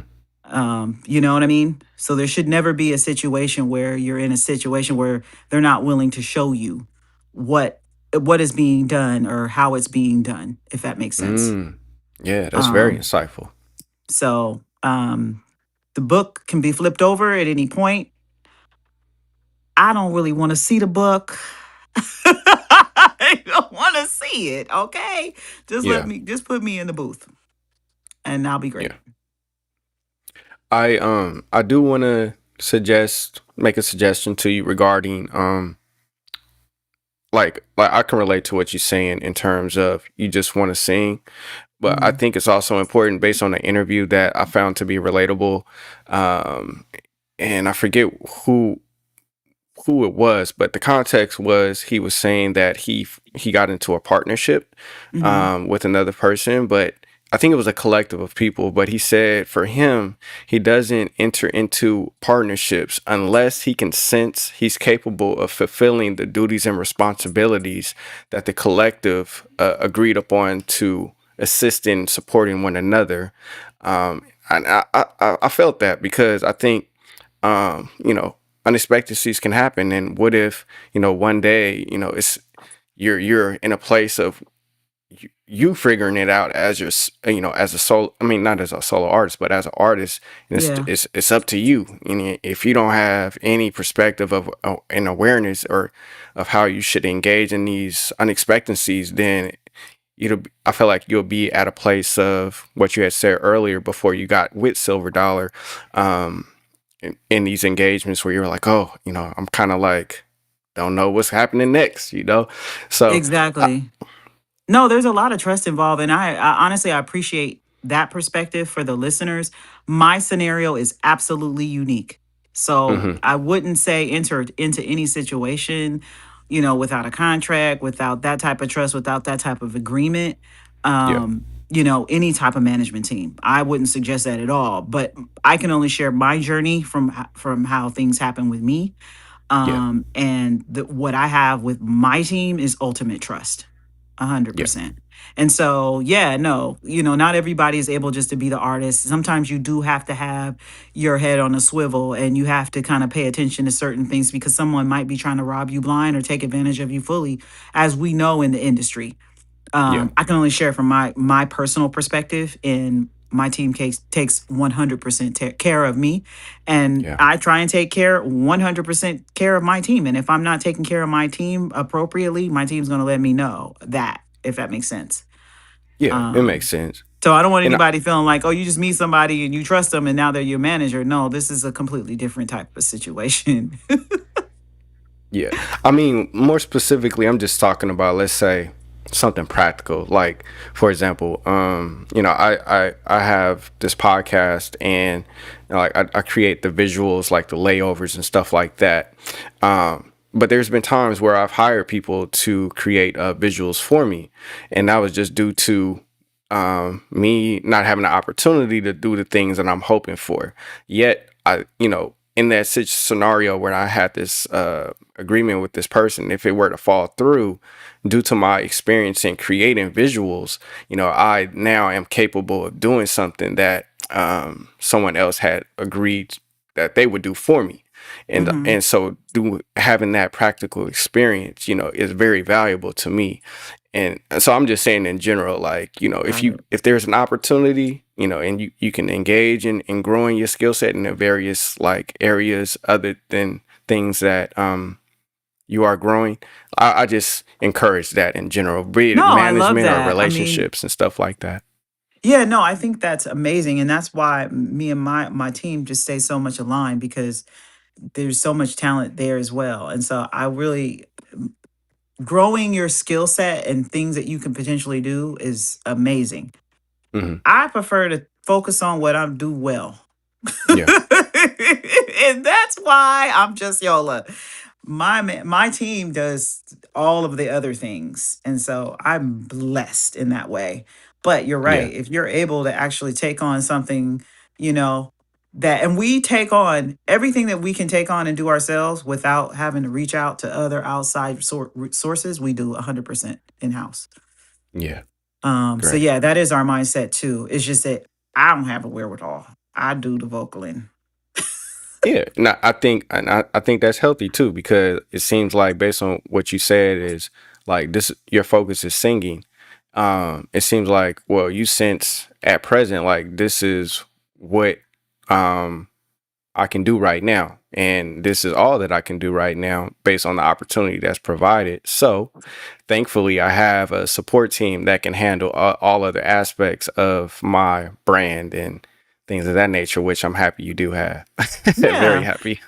You know what I mean? So there should never be a situation where you're in a situation where they're not willing to show you what what is being done or how it's being done, if that makes sense. Mm. Yeah, that's very Um, insightful. so the book can be flipped over at any point. I don't really want to see the book. I don't want to see it. Okay, Yeah. just put me in the booth, and I'll be Yeah. great. I do want to make a suggestion to you regarding like I can relate to what you're saying in terms of you just want to sing, but I Hmm. think it's also important based on the interview that I found to be relatable. Um, and I forget who who it was, but the context was he was saying that he got into a partnership Hmm. with another person, but I think it was a collective of people. But he said for him, he doesn't enter into partnerships unless he can sense he's capable of fulfilling the duties and responsibilities that the collective agreed upon to assist in supporting one another. And I felt that because I think you know, unexpectancies can happen. And what if, one day, it's you're in a place of you figuring it out as as a solo, I mean, not as a solo artist, but as an artist, and Yeah, it's up to you. And if you don't have any perspective of an awareness or of how you should engage in these unexpectancies, then I feel like you'll be at a place of what you had said earlier before you got with Silver Dollar. Um, in these engagements where you're like, oh, I'm kind of like, don't know what's happening next. So, I, exactly. No, there's a lot of trust involved, and I honestly I appreciate that perspective for the listeners. My scenario is absolutely unique, so mm-hmm, I wouldn't say enter into any situation, without a contract, without that type of trust, without that type of agreement. yeah, Any type of management team. I wouldn't suggest that at all. But I can only share my journey from how things happen with me. yeah, And what I have with my team is ultimate trust, yeah, 100%. And so, yeah, no, not everybody is able just to be the artist. Sometimes you do have to have your head on a swivel and you have to kind of pay attention to certain things because someone might be trying to rob you blind or take advantage of you fully, as we know in the industry. yeah, I can only share from my personal perspective, and my team takes 100% care of me, and yeah, I try and take care 100% care of my team. And if I'm not taking care of my team appropriately, my team's going to let me know that, if that makes sense. yeah. It makes Um, sense. so I don't want And anybody feeling like, oh, you just meet somebody and you trust them and now they're your manager. No, this is a completely different type of situation. yeah, I mean, more specifically, I'm just talking about, let's say, something practical. Like, for example, I have this podcast, and like I create the visuals, like the layovers and stuff like that. But there's been times where I've hired people to create visuals for me, and that was just due to me not having the opportunity to do the things that I'm hoping for. Yet in that scenario where I had this agreement with this person, if it were to fall through due to my experience in creating visuals, I now am capable of doing something that someone else had agreed that they would do for me. Mm-hmm. And so having that practical experience, is very valuable to me. And so I'm just saying in general, like, Got it. if there's an opportunity, and you can engage in growing your skill set in the various like areas other than things that you are growing, I just encourage that in general, be it No, I love management or that. I mean, relationships and stuff like that. yeah, no, I think that's amazing, and that's why me and my team just stay so much aligned because there's so much talent there as well. And so I really growing your skill set and things that you can potentially do is amazing. Hmm. I prefer to focus on what I do well. Yeah. And that's why I'm just Yola. My team does all of the other things, and so I'm blessed in that way. But you're Yeah. right, if you're able to actually take on something, you know that, and we take on everything that we can take on and do ourselves without having to reach out to other outside sources, we do 100% in-house. Yeah. So Great. yeah, that is our mindset too. It's just that I don't have a wherewithal. I do the vocaling. Yeah, no, I think that's healthy too, because it seems like based on what you said is like this your focus is singing. It seems like, well, you sense at present like this is what um I can do right now, and this is all that I can do right now based on the opportunity that's provided. So thankfully I have a support team that can handle all other aspects of my brand and things of that nature, which I'm happy you do have. Very Yeah. happy.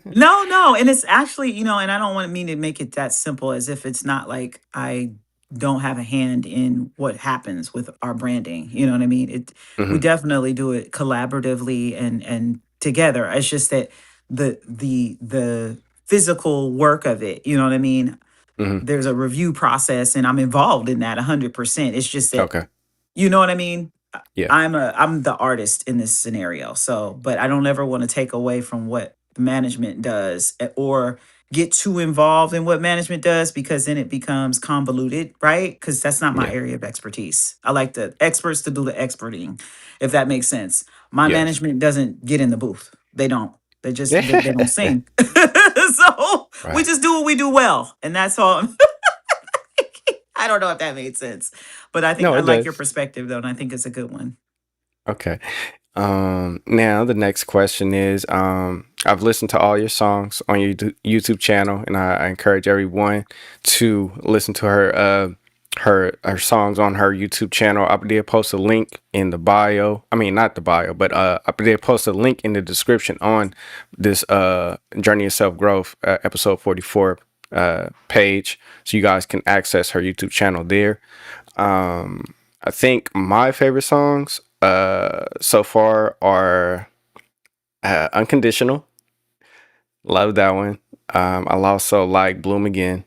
No, no. And it's actually, and I don't want me to make it that simple as if it's not like I don't have a hand in what happens with our branding. You know what I mean? We Hmm. definitely do it collaboratively and together. It's just that the physical work of it, you know what I mean? Hmm. There's a review process and I'm involved in that 100%. It's just that, Okay. you know what I mean? Yeah. I'm the artist in this scenario. So, but I don't ever want to take away from what the management does, or get too involved in what management does because then it becomes convoluted, right? Because that's not my Yeah. area of expertise. I like the experts to do the experting, if that makes sense. My Yes. management doesn't get in the booth. They don't. They don't Yeah. sing. So we Right. just do what we do well, and that's all. I don't know if that made sense, but I think No, I it like your does. perspective though, and I think it's a good one. Okay. Now the next question is, I've listened to all your songs on your YouTube channel, and I encourage everyone to listen to her songs on her YouTube channel. I did post a link in the bio. I mean, not the bio, but I did post a link in the description on this Journey of Self Growth episode 44 page, so you guys can access her YouTube channel there. I think my favorite songs so far are Unconditional. Love that one. I also like Bloom Again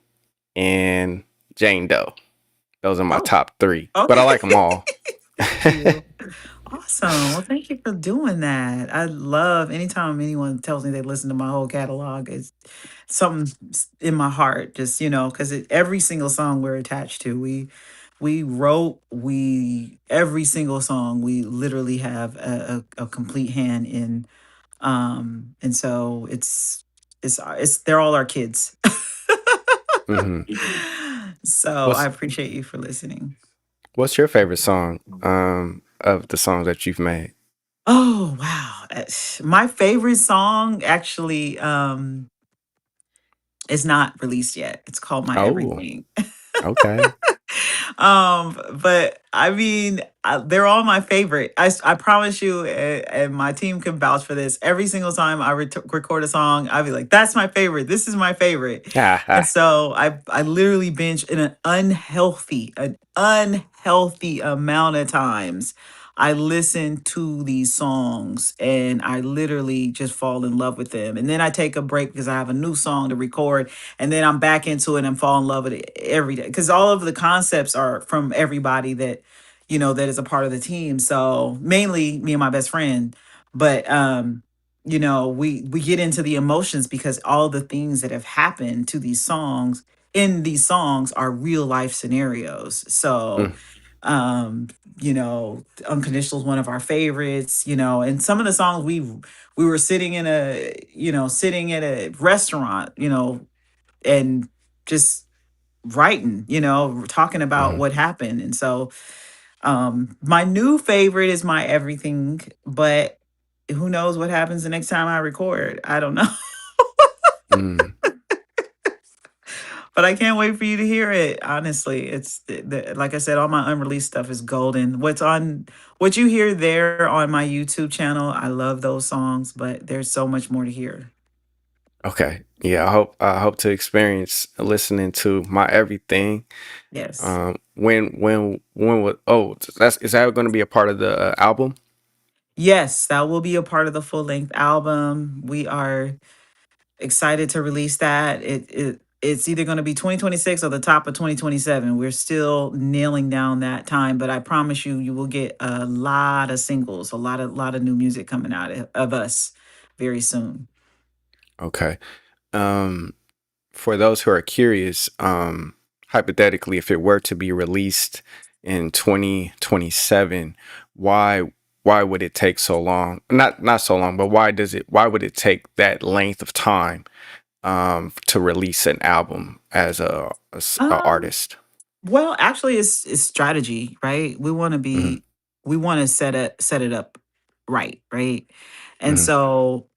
and Jane Doe. Those are my Oh, top three, but I okay. like them all. Thank you. Awesome. Well, thank you for doing that. I love anytime anyone tells me they listen to my whole catalog. It's something in my heart, just because every single song we're attached to, we wrote, we every single song we literally have a complete hand in. And so it's they're all our kids. Hmm. So I What's appreciate you for listening. What's your favorite song of the songs that you've made? Oh wow. My favorite song actually is not released yet. It's called My Oh, Everything. okay. But I mean, they're all my favorite. I promise you, and my team can vouch for this. Every single time I record a song, I'll be like, "That's my favorite. This is my favorite." And so I literally binge in an unhealthy amount of times. I listen to these songs and I literally just fall in love with them. And then I take a break because I have a new song to record, and then I'm back into it and fall in love with it every day because all of the concepts are from everybody that is a part of the team. So mainly me and my best friend, but we get into the emotions because all the things that have happened to these songs in these songs are real life scenarios. So Mm, Um, Unconditional is one of our favorites, and some of the songs we were sitting in a, sitting at a restaurant, and just writing, talking about Mhm. what happened. And so my new favorite is my everything, but who knows what happens the next time I record? I don't know. Mm. But I can't wait for you to hear it. Honestly, like I said, all my unreleased stuff is golden. What you hear there on my YouTube channel, I love those songs, but there's so much more to hear. Okay. Yeah, I hope to experience listening to my everything. Yes. When would that's is that going to be a part of the album? Yes, that will be a part of the full length album. We are excited to release that. It's either going to be 2026 or the top of 2027. We're still nailing down that time, but I promise you, you will get a lot of singles, a lot of new music coming out of us very soon. Okay. Um, for those who are curious, hypothetically, if it were to be released in 2027, why why would it take so long? Not so long, but why would it take that length of time to release an album as a Um, artist? Well, actually, it's strategy, right? Hmm. We want to set it up right? And Hmm. so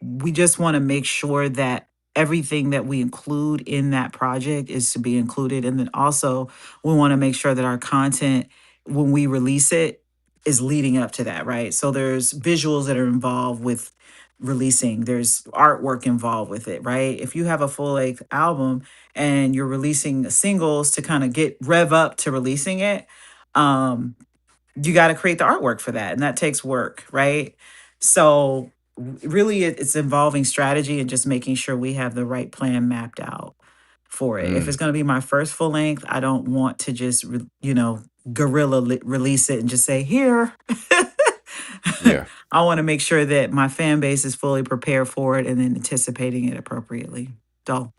we just want to make sure that everything that we include in that project is to be included. And then also we want to make sure that our content, when we release it, is leading up to that, right? So there's visuals that are involved with releasing, there's artwork involved with it, right? If you have a full length album and you're releasing singles to kind of get rev up to releasing it, um, you got to create the artwork for that. And that takes work, right? So, really, it's involving strategy and just making sure we have the right plan mapped out for it. If it's Mm, going to be my first full length, I don't want to just, release it and just say, here. yeah. I want to make sure that my fan base is fully prepared for it and then anticipating it appropriately. So,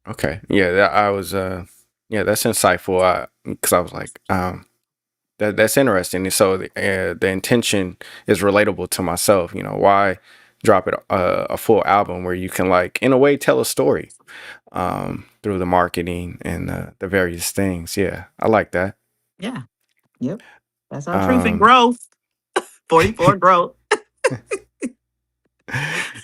Okay. Yeah, yeah, that's insightful. Because I was like, that's interesting. And so the intention is relatable to myself. Why drop a full album where you can like in a way tell a story through the marketing and the various things. Yeah, I like that. yeah. Yep. That's our truth and Um, growth. 44 growth.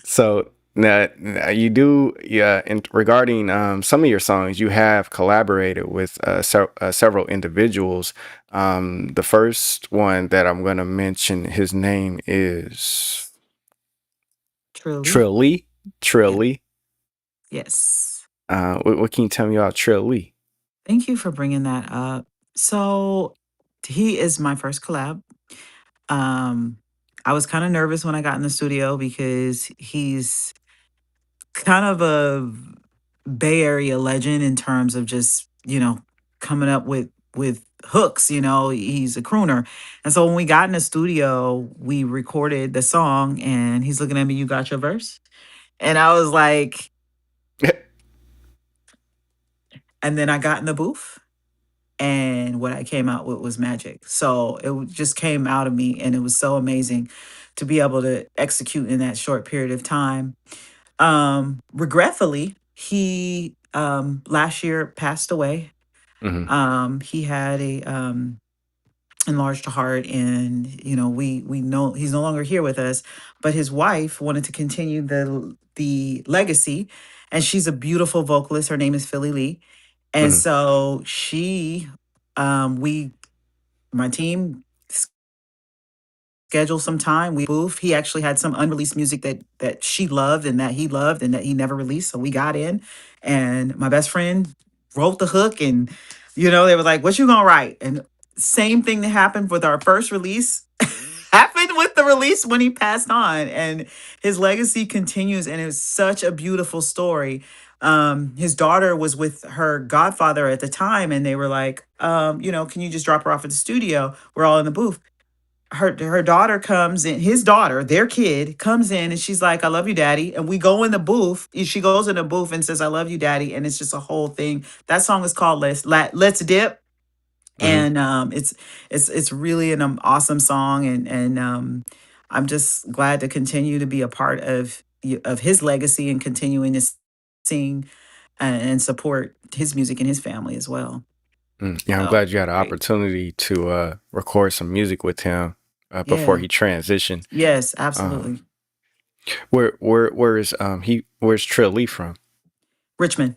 so now you do, yeah. And regarding some of your songs, you have collaborated with several individuals. The first one that I'm going to mention, his name is Truly. Trilly. Yeah. Trilly. Yes. What can you tell me about Trilly? Thank you for bringing that up. So he is my first collab. Um, I was kind of nervous when I got in the studio because he's kind of a Bay Area legend in terms of just, coming up with hooks, he's a crooner. And so when we got in the studio, we recorded the song and he's looking at me, you got your verse? And I was like, and then I got in the booth and what I came out with was magic. So just came out of me and it was so amazing to be able to execute in that short period of time. Regretfully, he last year passed away. Hmm. He had a enlarged heart, and we know he's no longer here with us, but his wife wanted to continue the legacy, and she's a beautiful vocalist. Her name is Philly Lee. And Hmm. so she we my team schedule some time. We booth. He actually had some unreleased music that she loved and that he loved and that he never released. So we got in, and my best friend wrote the hook, and they were like, "What you gonna write?" And same thing that happened with our first release happened with the release when he passed on, and his legacy continues, and it was such a beautiful story. His daughter was with her godfather at the time, and they were like, can you just drop her off at the studio? We're all in the booth. Her daughter comes in, his daughter, their kid comes in, and she's like, I love you, daddy. And we go in the booth. She goes in the booth and says, I love you, daddy. And it's just a whole thing. That song is called Let's Dip. Hmm. And it's really an awesome song, and I'm just glad to continue to be a part of his legacy and continuing to sing and support his music and his family as well. Yeah, I'm So glad you had an great. opportunity to record some music with him before Yeah. he transitioned. Yes, Um, absolutely. where's Trill Lee from? Richmond.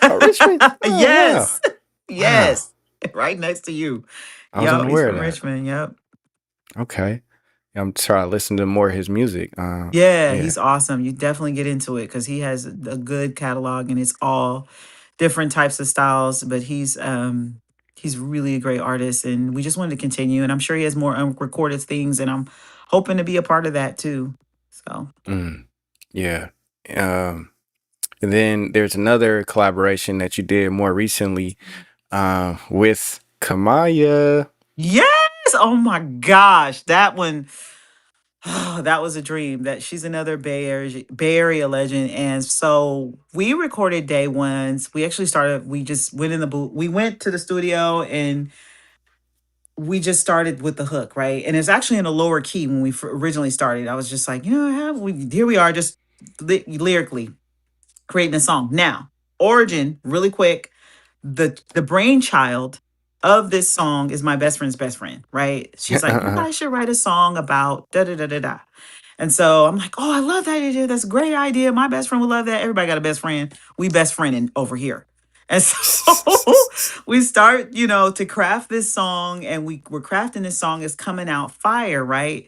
Oh, Richmond. Oh, wow. Yes. Wow. Yes. Right next to you. I was Yep, he's unaware of from that. Richmond. Yep. Okay. I'm trying to listen to more of his music. Yeah, Yeah. he's awesome. You definitely get into it because he has a good catalog and it's all different types of styles. But he's really a great artist, and we just wanted to continue. And I'm sure he has more unrecorded things, and I'm hoping to be a part of that too. So Mm, yeah. Um, and then there's another collaboration that you did more recently with Kamaya. yes, oh my gosh, that one. Oh, that was a dream. That she's another Bay Area legend, and so we recorded day ones. We actually started. We just went in the booth. We went to the studio and we just started with the hook, right? And it's actually in a lower key when we originally started. I was just like, here we are, just lyrically creating a song. Now, origin, really quick, the brainchild of this song is my best friend's best friend, right? She's like, you guys should write a song about da da da da da. And so I'm like, oh, I love that idea. That's a great idea. My best friend would love that. Everybody got a best friend. We best friending over here. And so we start, to craft this song, and we're crafting this song. Is coming out fire, right?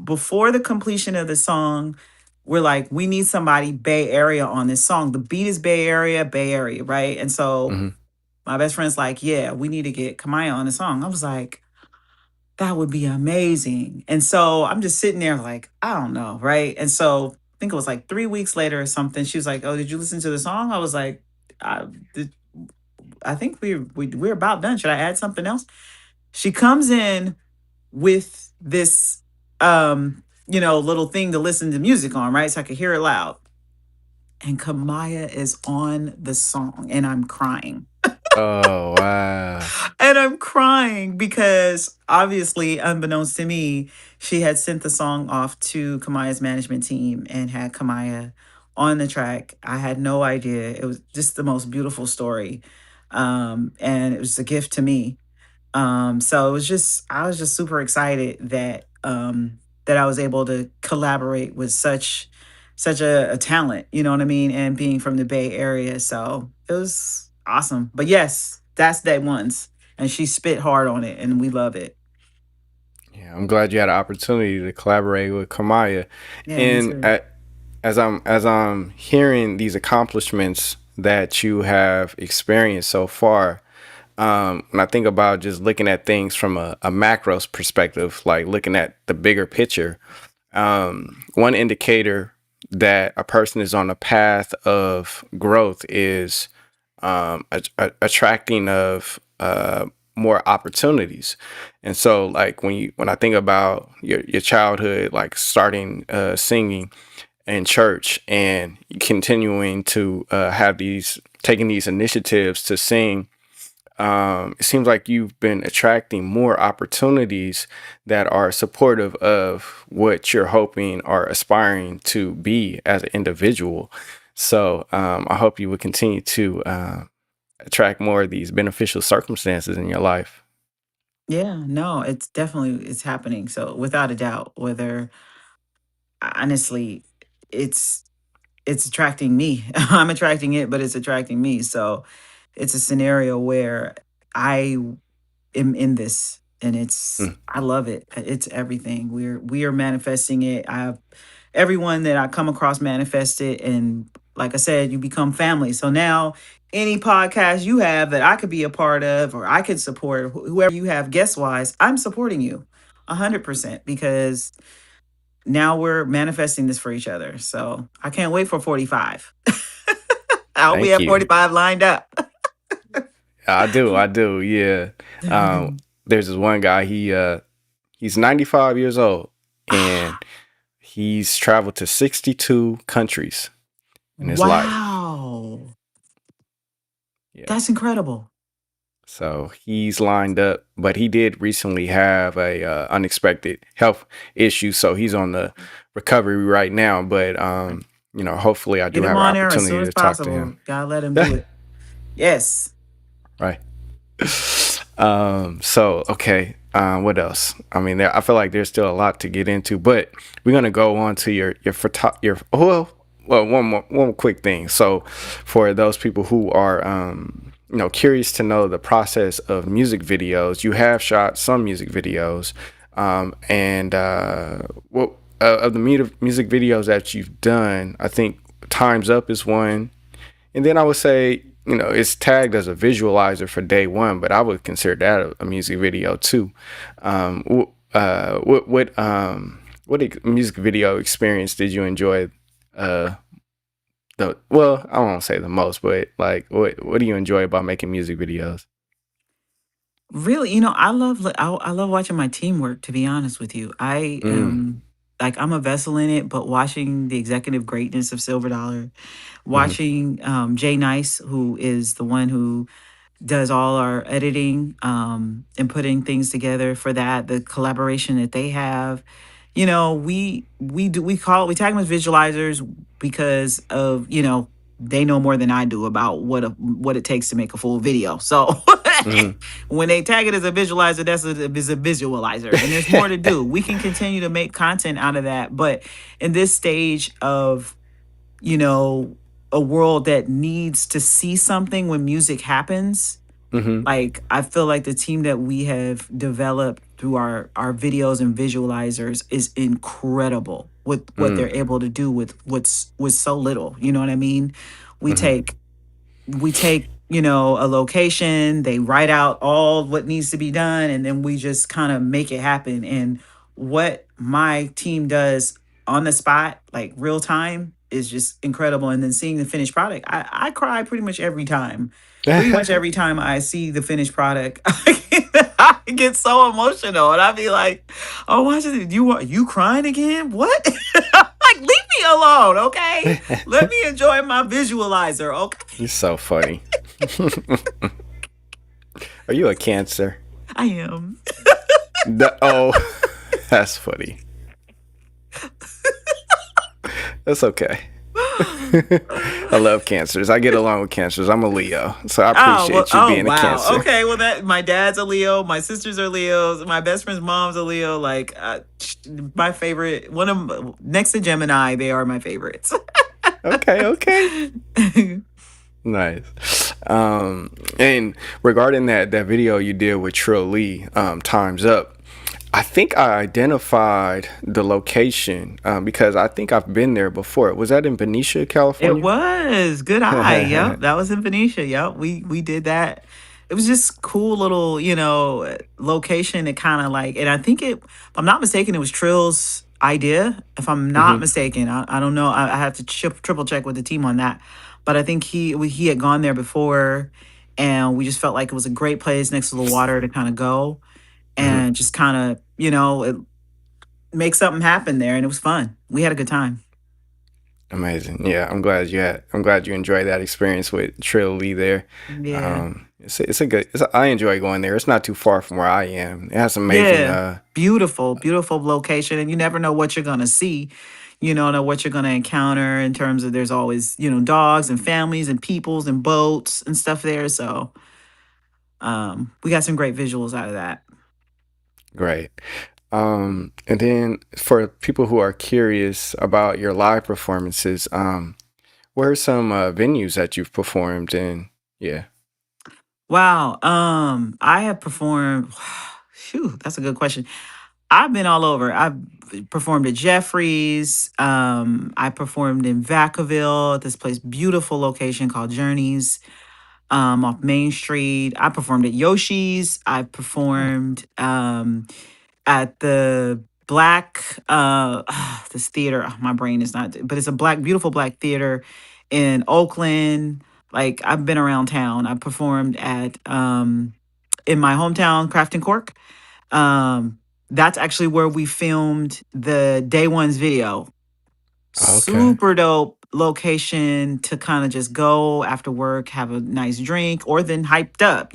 Before the completion of the song, we're like, we need somebody Bay Area on this song. The beat is Bay Area, right? And so Mhm. my best friend's like, yeah, we need to get Kamaya on the song. I was like, that would be amazing. And so I'm just sitting there like, I don't know, right? And so I think it was like 3 weeks later or something. She was like, oh, did you listen to the song? I was like, I, did, I think we're about done. Should I add something else? She comes in with this little thing to listen to music on, right? So I could hear it loud. And Kamaya is on the song, and I'm crying. Oh, wow. And I'm crying because obviously, unbeknownst to me, she had sent the song off to Kamaya's management team and had Kamaya on the track. I had no idea. It was just the most beautiful story. And it was a gift to me. So I was just super excited that I was able to collaborate with such a talent, you know what I mean, and being from the Bay Area. So it was awesome. But yes, that's day ones, and she spit hard on it, and we love it. Yeah, I'm glad you had an opportunity to collaborate with Kamaya. Yeah, me And too. as I'm hearing these accomplishments that you have experienced so far, when I think about just looking at things from a macro perspective, like looking at the bigger picture, one indicator that a person is on a path of growth is attracting of more opportunities. And so, like when I think about your childhood, like starting singing in church and continuing to have these taking these initiatives to sing, it seems like you've been attracting more opportunities that are supportive of what you're hoping or aspiring to be as an individual. So I hope you would continue to attract more of these beneficial circumstances in your life. Yeah, no, it's happening. So without a doubt, whether honestly, it's it's attracting me. I'm attracting it, but it's attracting me. So it's a scenario where I am in this, and Mm, I love it. It's everything. We are manifesting it. I have everyone that I come across manifest it, and like I said, you become family. So now any podcast you have that I could be a part of or I could support, whoever you have guest wise, I'm supporting you 100% because now we're manifesting this for each other. So I can't wait for 45. I hope we thank have you. 45 lined up. I do, yeah. Um, there's this one guy. He's 95 years old, and he's traveled to 62 countries in his life. Wow. Yeah. That's incredible. So he's lined up, but he did recently have a unexpected health issue, so he's on the recovery right now. But hopefully I Get do him have an on there as opportunity soon as to talk to possible. him. Gotta let him do it. Yes. Right. So okay. What else? I mean, I feel like there's still a lot to get into, but we're gonna go on to your one quick thing. So, for those people who are curious to know the process of music videos, you have shot some music videos, and what of the music videos that you've done, I think Time's Up is one, and then I would say, it's tagged as a visualizer for day one, but I would consider that a music video too. What music video experience did you enjoy? I won't say the most, but like, what do you enjoy about making music videos? Really, I love watching my teamwork, to be honest with you. I Mm, am like I'm a vessel in it, but watching the executive greatness of Silver Dollar, mm-hmm, watching Jay Nice, who is the one who does all our editing and putting things together for that, the collaboration that they have. We tag them as visualizers because of, they know more than I do about what it takes to make a full video. So mm-hmm. when they tag it as a visualizer, is a visualizer, and there's more to do. We can continue to make content out of that, but in this stage of, you know a world that needs to see something when music happens, Mm-hmm, like I feel like the team that we have developed through our videos and visualizers is incredible with what mm, they're able to do with so little. You know what I mean? We mm-hmm. take we take a location, they write out all what needs to be done, and then we just kind of make it happen. And what my team does on the spot, like real time, is just incredible. And then seeing the finished product, I cry pretty much every time. Pretty much every time I see the finished product, I get so emotional, and I be like, "Oh, watch it! You crying again? What? Like, leave me alone, okay? Let me enjoy my visualizer, okay?" You're so funny. Are you a Cancer? I am. Oh, that's funny. That's okay. I love Cancers. I get along with Cancers. I'm a Leo, so I Oh, well, appreciate you oh being a wow. Cancer. Okay, well, that my dad's a Leo, my sisters are Leos, my best friend's mom's a Leo. Like, my favorite, one of next to Gemini, they are my favorites. Okay, okay. Nice. And regarding that video you did with Trill Lee, Time's Up, I think I identified the location because I think I've been there before. Was that in Benicia, It California? was good eye. Yep, that was in Venetia. Yep, we did that. It was just cool little, location. It kind of like, and I think if I'm not mistaken, it was Trill's idea. If I'm not Hmm. mistaken, I don't know. I have to triple check with the team on that. But I think he had gone there before, and we just felt like it was a great place next to the water to kind of go Hmm. and just kind of, make something happen there, and it was fun. We had a good time. Amazing. Yeah, I'm glad you enjoyed that experience with Trill Lee there. Yeah. It's a good. I enjoy going there. It's not too far from where I am. It has amazing. Yeah. Beautiful, beautiful location. And you never know what you're going to see. You don't know what you're going to encounter in terms of there's always, dogs and families and peoples and boats and stuff there. So we got some great visuals out of that. Great. And then for people who are curious about your live performances, where are some venues that you've performed in? Yeah. Wow. I have performed. Phew, that's a good question. I've been all over. I've performed at Jeffries. I performed in Vacaville at this place, beautiful location called Journeys, off Main Street. I performed at Yoshi's. I Oh, performed at the Black this theater. My brain is not, but it's a beautiful black theater in Oakland. Like, I've been around town. I performed at in my hometown, Crafton Cork. Um, that's actually where we filmed the day one's video. okay. Super dope. location to kind of just go after work, have a nice drink, or then hyped up,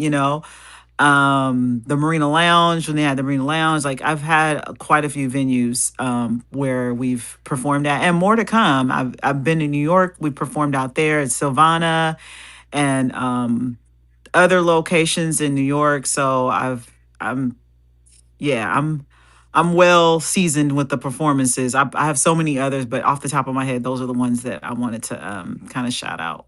the Marina Lounge, when they had the Marina Lounge. Like, I've had quite a few venues where we've performed at, and more to come. I've been in New York. We performed out there at Silvana, and other locations in New York. So I'm yeah, I'm well seasoned with the performances. I have so many others, but off the top of my head, those are the ones that I wanted to kind of shout out.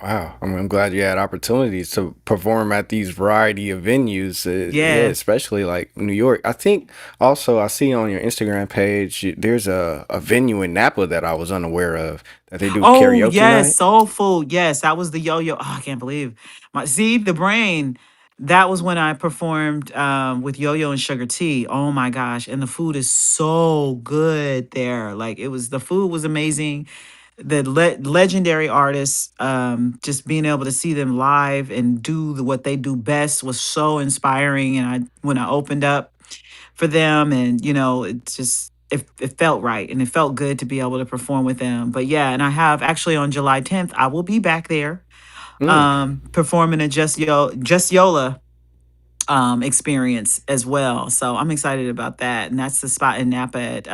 Wow, I'm glad you had opportunities to perform at these variety of venues. Yeah, Yeah. especially like New York. I think also I see on your Instagram page there's a venue in Napa that I was unaware of that they do Oh karaoke yes, night. soul food. Yes, that was the yo-yo. Oh, I can't believe my see the brain. That was when I performed with Yo-Yo and Sugar Tea. Oh my gosh. And the food is so good there. Like, the food was amazing. The legendary artists, just being able to see them live and do what they do best was so inspiring. And when I opened up for them, and it felt right, and it felt good to be able to perform with them. But yeah, and I have actually on July 10th, I will be back there Mm, performing a Just Yola experience as well. So I'm excited about that. And that's the spot in Napa at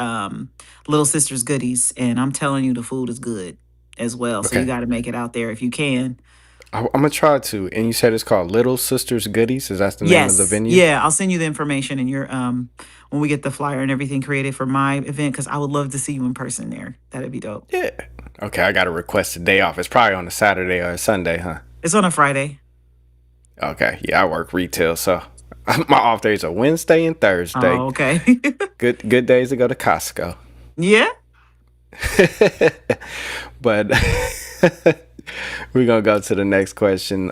Little Sisters Goodies. And I'm telling you, the food is good as well. So you okay, got to make it out there if you can. I'm gonna try to. And you said it's called Little Sisters Goodies. Is that the name of the Yes. venue? Yeah. I'll send you the information and your when we get the flyer and everything created for my event, because I would love to see you in person there. That'd be dope. Yeah. Okay, I gotta request a day off. It's probably on a Saturday or a Sunday, huh? It's on a Friday. Okay, yeah, I work retail, so my off days are Wednesday and Thursday. Oh, okay. Good days to go to Costco. Yeah. But we're gonna go to the next question.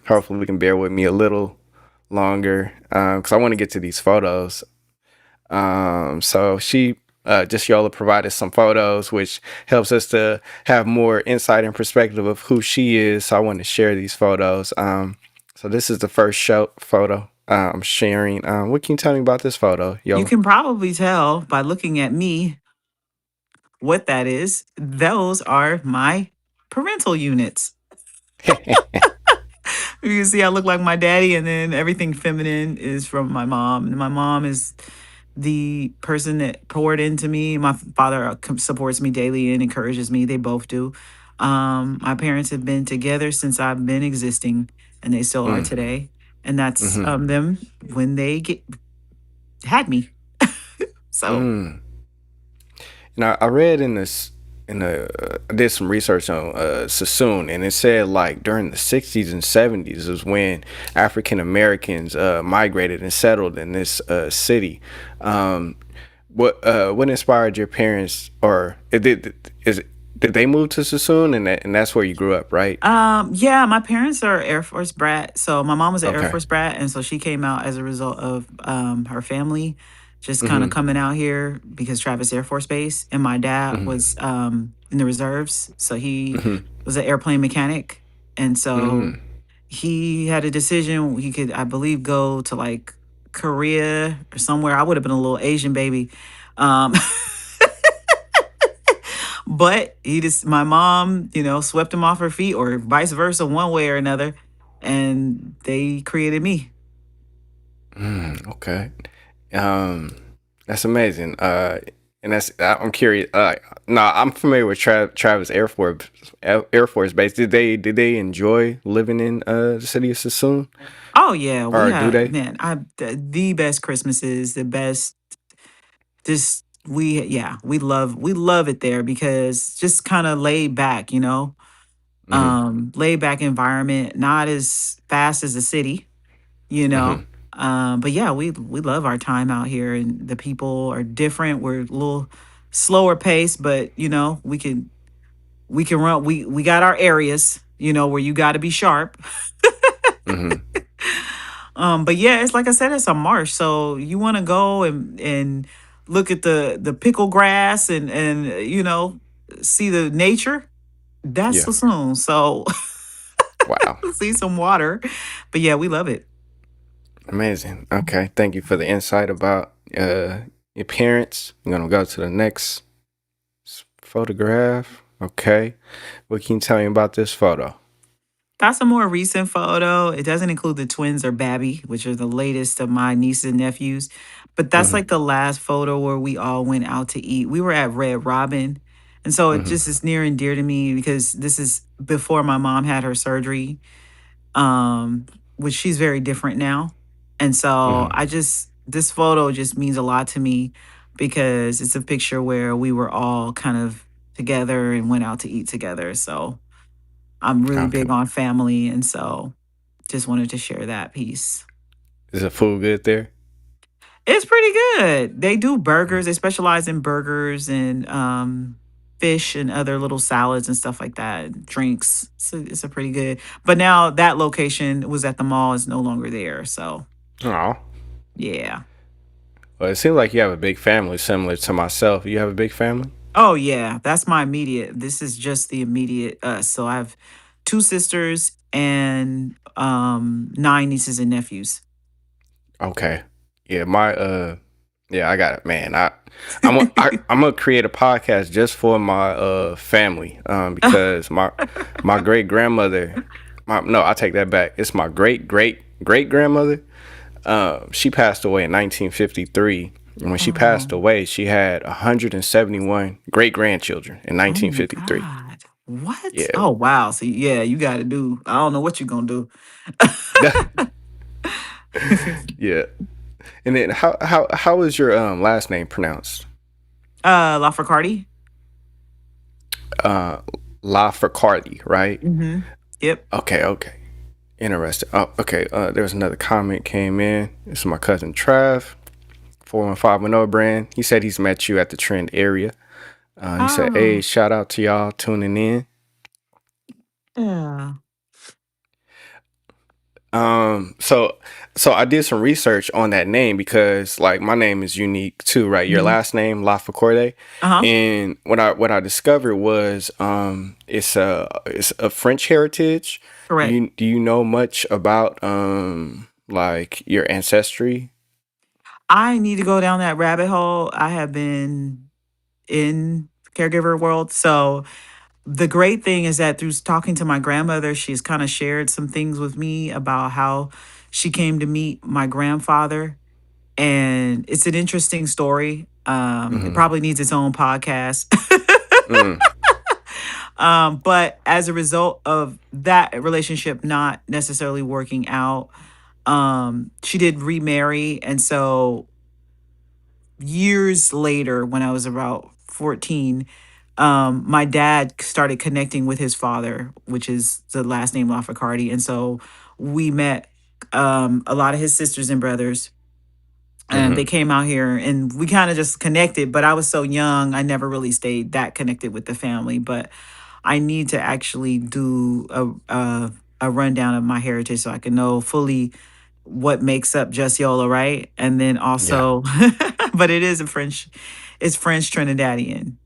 Hopefully, we can bear with me a little longer because I want to get to these photos. So she just Yola provided some photos, which helps us to have more insight and perspective of who she is. So I want to share these photos. So this is the first show photo I'm sharing. What can you tell me about this photo, You Yola? can probably tell by looking at me what that is. Those are my parental units. You can see I look like my daddy, and then everything feminine is from my mom. And my mom is the person that poured into me. My father supports me daily and encourages me. They both do. My parents have been together since I've been existing, and they still are Mm, today. And that's mm-hmm, them when they had me. So, mm. Now I read in this in the I did some research on Sassoon, and it said like during the '60s and '70s is when African Americans migrated and settled in this city. Um, what inspired your parents, or did they move to Sassoon, and that's where you grew up, right? yeah, my parents are Air Force brat. So my mom was an Air Okay. Force brat, and so she came out as a result of her family just kind of Mm-hmm. coming out here because Travis Air Force Base, and my dad Mm-hmm. was in the reserves, so he Mm-hmm. was an airplane mechanic, and so Mm-hmm. he had a decision. He could, I believe, go to like Korea or somewhere. I would have been a little Asian baby. Um, But my mom, swept him off her feet, or vice versa, one way or another, and they created me. Okay. Um, that's amazing. And I'm curious. No, I'm familiar with Travis Air Force Base. Did they enjoy living in the city of Sassoon, Oh yeah, we or do had, they? man, the best Christmases, the best. Just we love it there because just kind of laid back, Mm-hmm. laid back environment, not as fast as the city, you know. Mm-hmm. But yeah, we love our time out here, and the people are different. We're a little slower pace, but we can run. We got our areas, where you got to be sharp. Mm-hmm. But yeah, it's like I said, it's a marsh, so you want to go and look at the pickle grass, and see the nature. That's Yeah. so soon. So Wow. see some water, but yeah, we love it. Amazing. Okay. Thank you for the insight about your parents. I'm gonna go to the next photograph. Okay. What can you tell me about this photo? That's a more recent photo. It doesn't include the twins or Babby, which are the latest of my nieces and nephews. But that's Mm-hmm. like the last photo where we all went out to eat. We were at Red Robin. And so it Mm-hmm. just is near and dear to me because this is before my mom had her surgery, which she's very different now. And so Mm-hmm. this photo just means a lot to me because it's a picture where we were all kind of together and went out to eat together. So I'm really Okay. big on family, and so just wanted to share that piece. Is the food good there? It's pretty good. They do burgers. They specialize in burgers and fish and other little salads and stuff like that. And drinks. So it's a pretty good. But now that location was at the mall is no longer there. So Oh. yeah. Well, it seems like you have a big family, similar to myself. You have a big family? Oh yeah, that's my immediate. This is just the immediate us. So I have two sisters and nine nieces and nephews. Okay. Yeah, I got it, man. I'm gonna create a podcast just for my family. Because my great grandmother, my no, I take that back. It's my great grandmother. She passed away in 1953. And when she passed Oh. away, she had 171 great grandchildren in Oh my 1953. God. What? Yeah. Oh wow. So yeah, you gotta do. I don't know what you're gonna do. Yeah. And then how is your last name pronounced? Lafracardi? Uh Lafracardi, right? Mm-hmm. Yep. Okay. Interesting. Oh, okay. There was another comment came in. This is my cousin Trav, 41510 brand. He said he's met you at the Trend area. He said, "Hey, Oh. shout out to y'all tuning in." Yeah. So I did some research on that name because like my name is unique too, right? Your Mm-hmm. last name, Lafacorde. Uh-huh. And what I discovered was it's a French heritage. Correct. Do you know much about like your ancestry? I need to go down that rabbit hole. I have been in caregiver world. So the great thing is that through talking to my grandmother, she's kind of shared some things with me about how she came to meet my grandfather. And it's an interesting story. It Mm-hmm. probably needs its own podcast. Mm, But as a result of that relationship not necessarily working out, she did remarry. And so years later, when I was about 14, my dad started connecting with his father, which is the last name Lafracardi. And so we met a lot of his sisters and brothers, and mm-hmm. they came out here and we kind of just connected. But I was so young, I never really stayed that connected with the family. But I need to actually do a rundown of my heritage so I can know fully what makes up Just Yola, right? And then Yeah. also, but it is a French, it's French Trinidadian.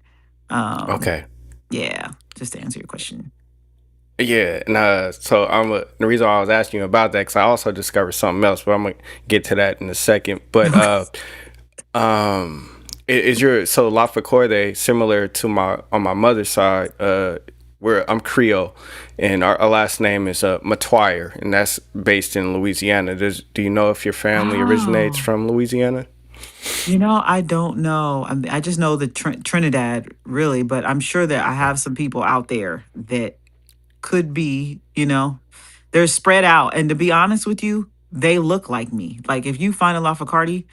Um, Okay. yeah, just to answer your question. Yeah, and so the reason why I was asking you about that because I also discovered something else, but I'm gonna get to that in a second. But is your so Lafayette similar to my on my mother's side? Where I'm Creole, and our last name is Matoyer, and that's based in Louisiana. Do you know if your family originates Oh, from Louisiana? I don't know. I just know the Trinidad, really, but I'm sure that I have some people out there that could be, they're spread out. And to be honest with you, they look like me. Like if you find a Lafacardi,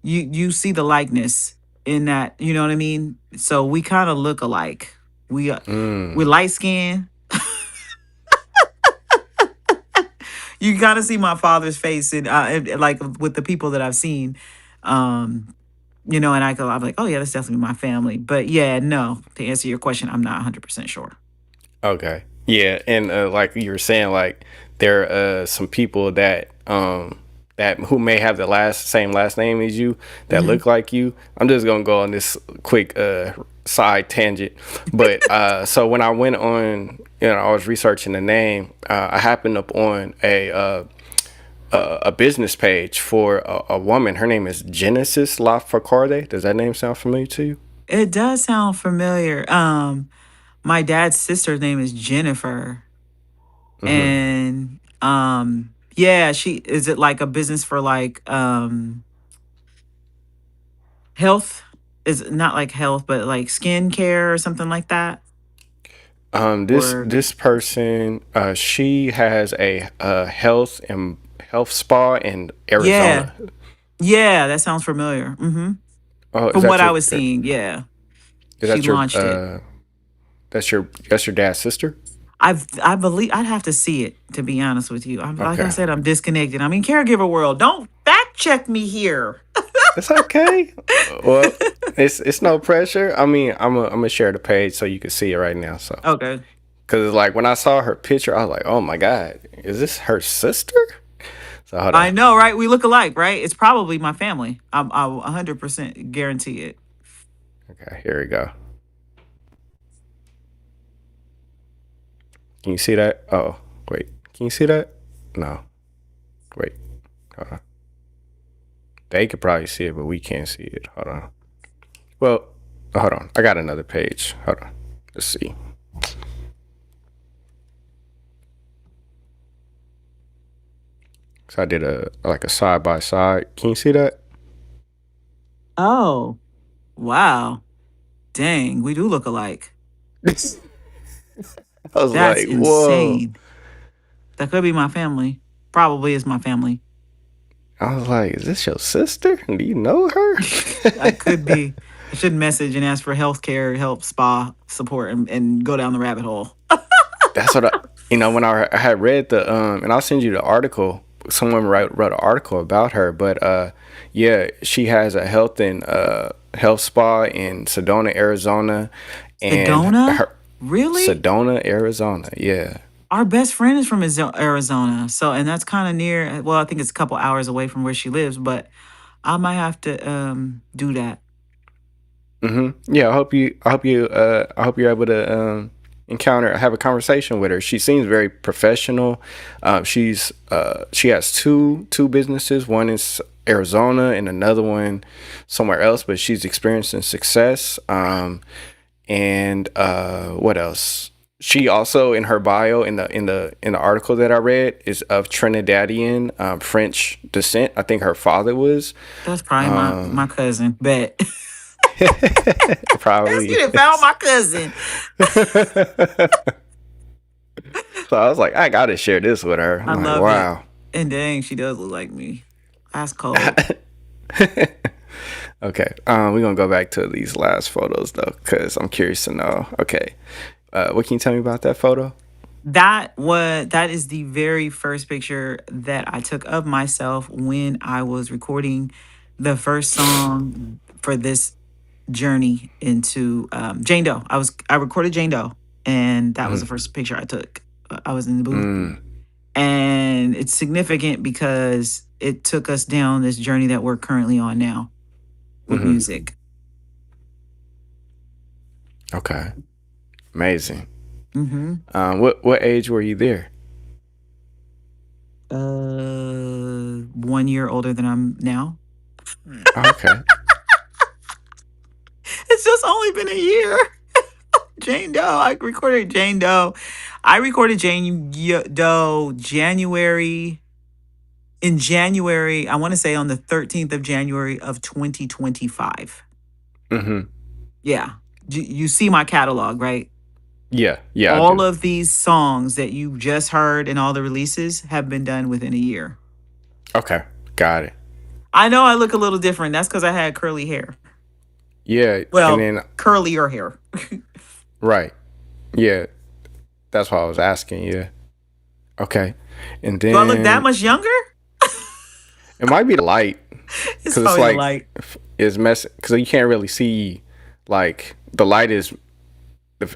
you see the likeness in that, you know what I mean? So we kind of look alike. We Mm, light skin. You gotta see my father's face and like with the people that I've seen. Um, and I'm like, oh yeah, that's definitely my family. But yeah, no, to answer your question, I'm not 100% sure. okay. Yeah, and like you were saying, like there are some people that who may have the same last name as you that Hmm. look like you. I'm just gonna go on this quick side tangent, but so when I went on, I was researching the name. I happened up on a business page for a woman. Her name is Genesis Lafarcarde. Does that name sound familiar to you? It does sound familiar. My dad's sister's name is Jennifer. Mm-hmm. And yeah, she is it like a business for like health? Is it not like health, but like skin care or something like that? This Or this person, she has a health spa in yeah. Arizona. Yeah, that sounds familiar. Oh, From what I was seeing, yeah. is She that your launched it. that's your dad's sister? I believe I'd have to see it to be honest with you. I'm like I Okay, said, I'm disconnected. I mean, caregiver world. Don't fact check me here. it's okay. Well, it's no pressure. I mean, I'm gonna share the page so you can see it right now. So, Okay. because like when I saw her picture, I was like, oh my god, is this her sister? So hold I on. know, right? We look alike, right? It's probably my family. I 100% guarantee it. Okay, here we go. Can you see that? Oh, wait. Can you see that? No. Wait. Hold on. They could probably see it, but we can't see it. Hold on. Well, hold on. I got another page. Hold on. Let's see. So I did a like a side by side. Can you see that? Oh, wow. Dang, we do look alike. I was That's like, whoa. insane. That could be my family. Probably is my family. I was like, is this your sister? Do you know her? I could be. I should message and ask for healthcare, help, spa support, and go down the rabbit hole. That's what when I had read and I'll send you the article. Someone wrote an article about her, but yeah, she has a health spa in Sedona, Arizona, and Sedona? her Really? Sedona, Arizona. Yeah. Our best friend is from Arizona. So, and that's kind of near, well, I think it's a couple hours away from where she lives, but I might have to do that. Yeah. I hope you're able to have a conversation with her. She seems very professional. She has two businesses. One is Arizona and another one somewhere else, but she's experiencing success. And what else? She also in her bio in the article that I read is of Trinidadian French descent. I think her father was. That's probably my cousin. Bet. That's Probably you done found is. my cousin. So I was like, I gotta share this with her. I I'm like, love it. wow. And dang, she does look like me. That's cold. Okay, we're gonna go back to these last photos though, because I'm curious to know. Okay, what can you tell me about that photo? That is the very first picture that I took of myself when I was recording the first song for this journey into Jane Doe. I recorded Jane Doe, and that was the Mm, first picture I took. I was in the booth, mm, and it's significant because it took us down this journey that we're currently on now with mm-hmm. music. Okay, amazing. hmm What age were you there? 1 year older than I'm now. Okay. It's just only been a year. Jane Doe. I recorded Jane Doe. I recorded Doe in January, I want to say on the 13th of January of 2025. Mm-hmm. Yeah. You see my catalog, right? Yeah, I All do. of these songs that you just heard and all the releases have been done within a year. Okay, got it. I know I look a little different. That's because I had curly hair. Yeah, and Well, then curlier hair. right. Yeah, that's why I was asking. Yeah. Okay, and Do I look that then much younger? it might be the light It's because it's probably the like light. it's mess because you can't really see like the light is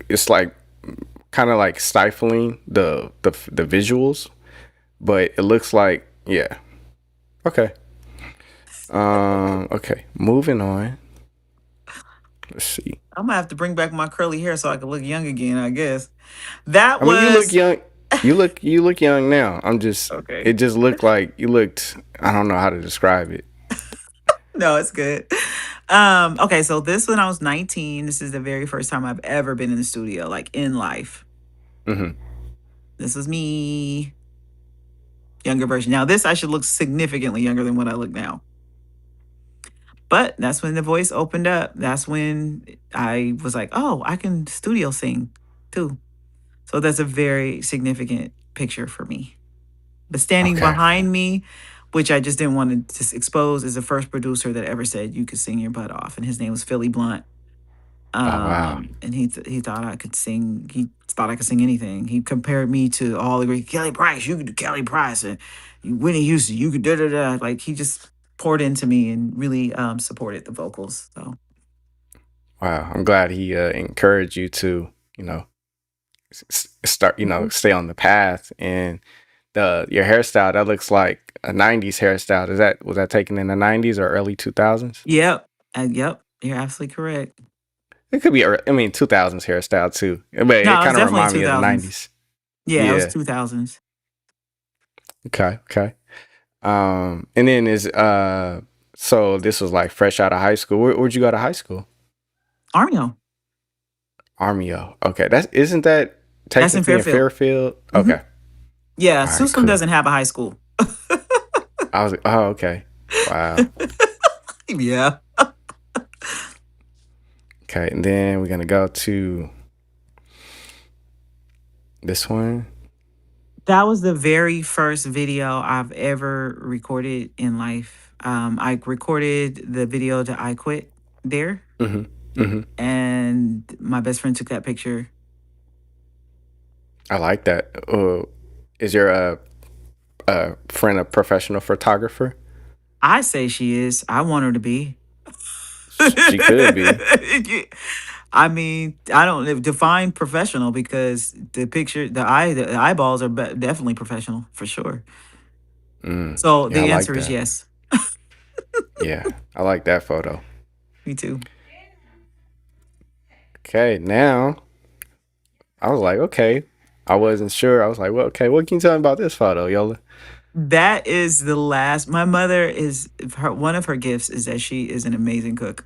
it's like kind of like stifling the visuals, but it looks like yeah. Okay. Okay. Moving on. Let's see. I'm gonna have to bring back my curly hair so I can look young again, I guess. That I mean, you look was young. You look young now. I'm just. okay. It just looked like you looked. I don't know how to describe it. No, it's good. Okay, so this when I was 19. This is the very first time I've ever been in the studio, like in life. Mm-hmm. This was me, younger version. Now, this I should look significantly younger than what I look now. But that's when the voice opened up. That's when I was like, oh, I can studio sing too. So that's a very significant picture for me. But standing Okay. behind me, which I just didn't want to just expose, is the first producer that ever said you could sing your butt off, and his name was Philly Blunt. Oh wow. And he thought I could sing. He thought I could sing anything. He compared me to all the great Kelly Price. You could do Kelly Price, and Whitney Houston. You could da da da. Like he just poured into me and really supported the vocals. So Wow. I'm glad he encouraged you to, you know, start, mhm. stay on the path. And your hairstyle, that looks like a 90s hairstyle. Was that taken in the 90s or early 2000s? Yep, yep, you're absolutely correct. It could be, I mean, 2000s hairstyle too, but it No, it was kind of definitely reminded two me of the thousands. 90s. Yeah, it was Yeah. 2000s. Okay. Okay. And then so this was like fresh out of high school. Where'd you go to high school? Armio. Armio. Okay. Isn't that That's in technically in Fairfield. Fairfield? Hmm. Okay. Yeah, All right, Susum cool. doesn't have a high school. I was like, oh, okay. Wow. Yeah. Okay, and then we're gonna go to this one. That was the very first video I've ever recorded in life. I recorded the video that I quit there, Mm-hmm. Mm-hmm. and my best friend took that picture. I like that. Is your friend a professional photographer? I say she is. I want her to be. She could be. I mean, I don't define professional because the picture, the eyeballs are definitely professional for sure. So Yeah, I the like answer is that. yes. Yeah, I like that photo. Me too. Okay, now I was like, okay. I wasn't sure. I was like, well, okay, what can you tell me about this photo, Yola? That is the last. My mother is her. One of her gifts is that she is an amazing cook.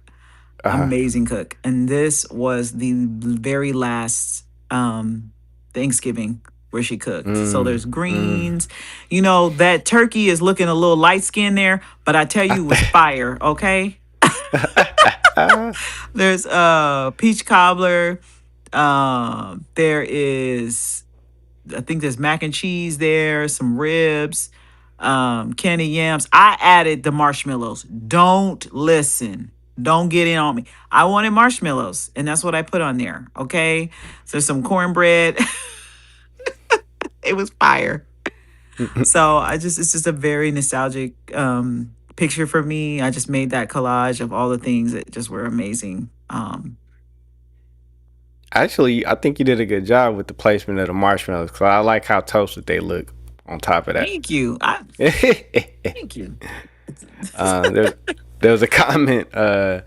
Uh-huh. Amazing cook. And this was the very last Thanksgiving where she cooked. So Mm, there's mm. greens. You know, that turkey is looking a little light skinned there, but I tell you it was fire, okay? There's peach cobbler. There is, I think there's mac and cheese there, some ribs, candy yams. I added the marshmallows. Don't listen. Don't get in on me. I wanted marshmallows, and that's what I put on there. Okay. So some cornbread. It was fire. So it's just a very nostalgic picture for me. I just made that collage of all the things that just were amazing. Actually, I think you did a good job with the placement of the marshmallows. Cause I like how toasted they look on top of that. Thank you. Thank you. There's there was a comment that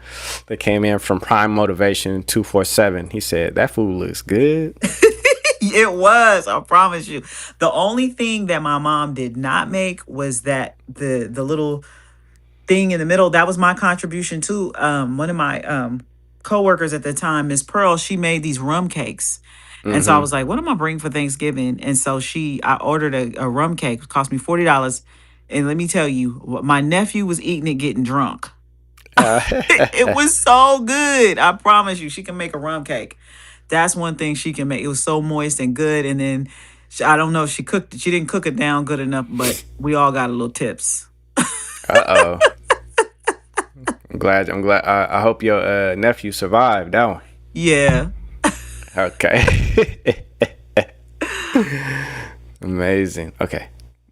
came in from Prime Motivation 247. He said that food looks good. It was, I promise you. The only thing that my mom did not make was that the little thing in the middle. That was my contribution too. One of my coworkers at the time, Miss Pearl, she made these rum cakes. And so I Mm-hmm. was like, what am I bringing for Thanksgiving? And so I ordered a rum cake. It cost me $40. And let me tell you, my nephew was eating it, getting drunk. It was so good. I promise you, she can make a rum cake. That's one thing she can make. It was so moist and good. And then I don't know, she cooked. She didn't cook it down good enough, but we all got a little tips. Uh-oh. I'm glad. I hope your nephew survived that one. Yeah. Okay. Amazing. Okay.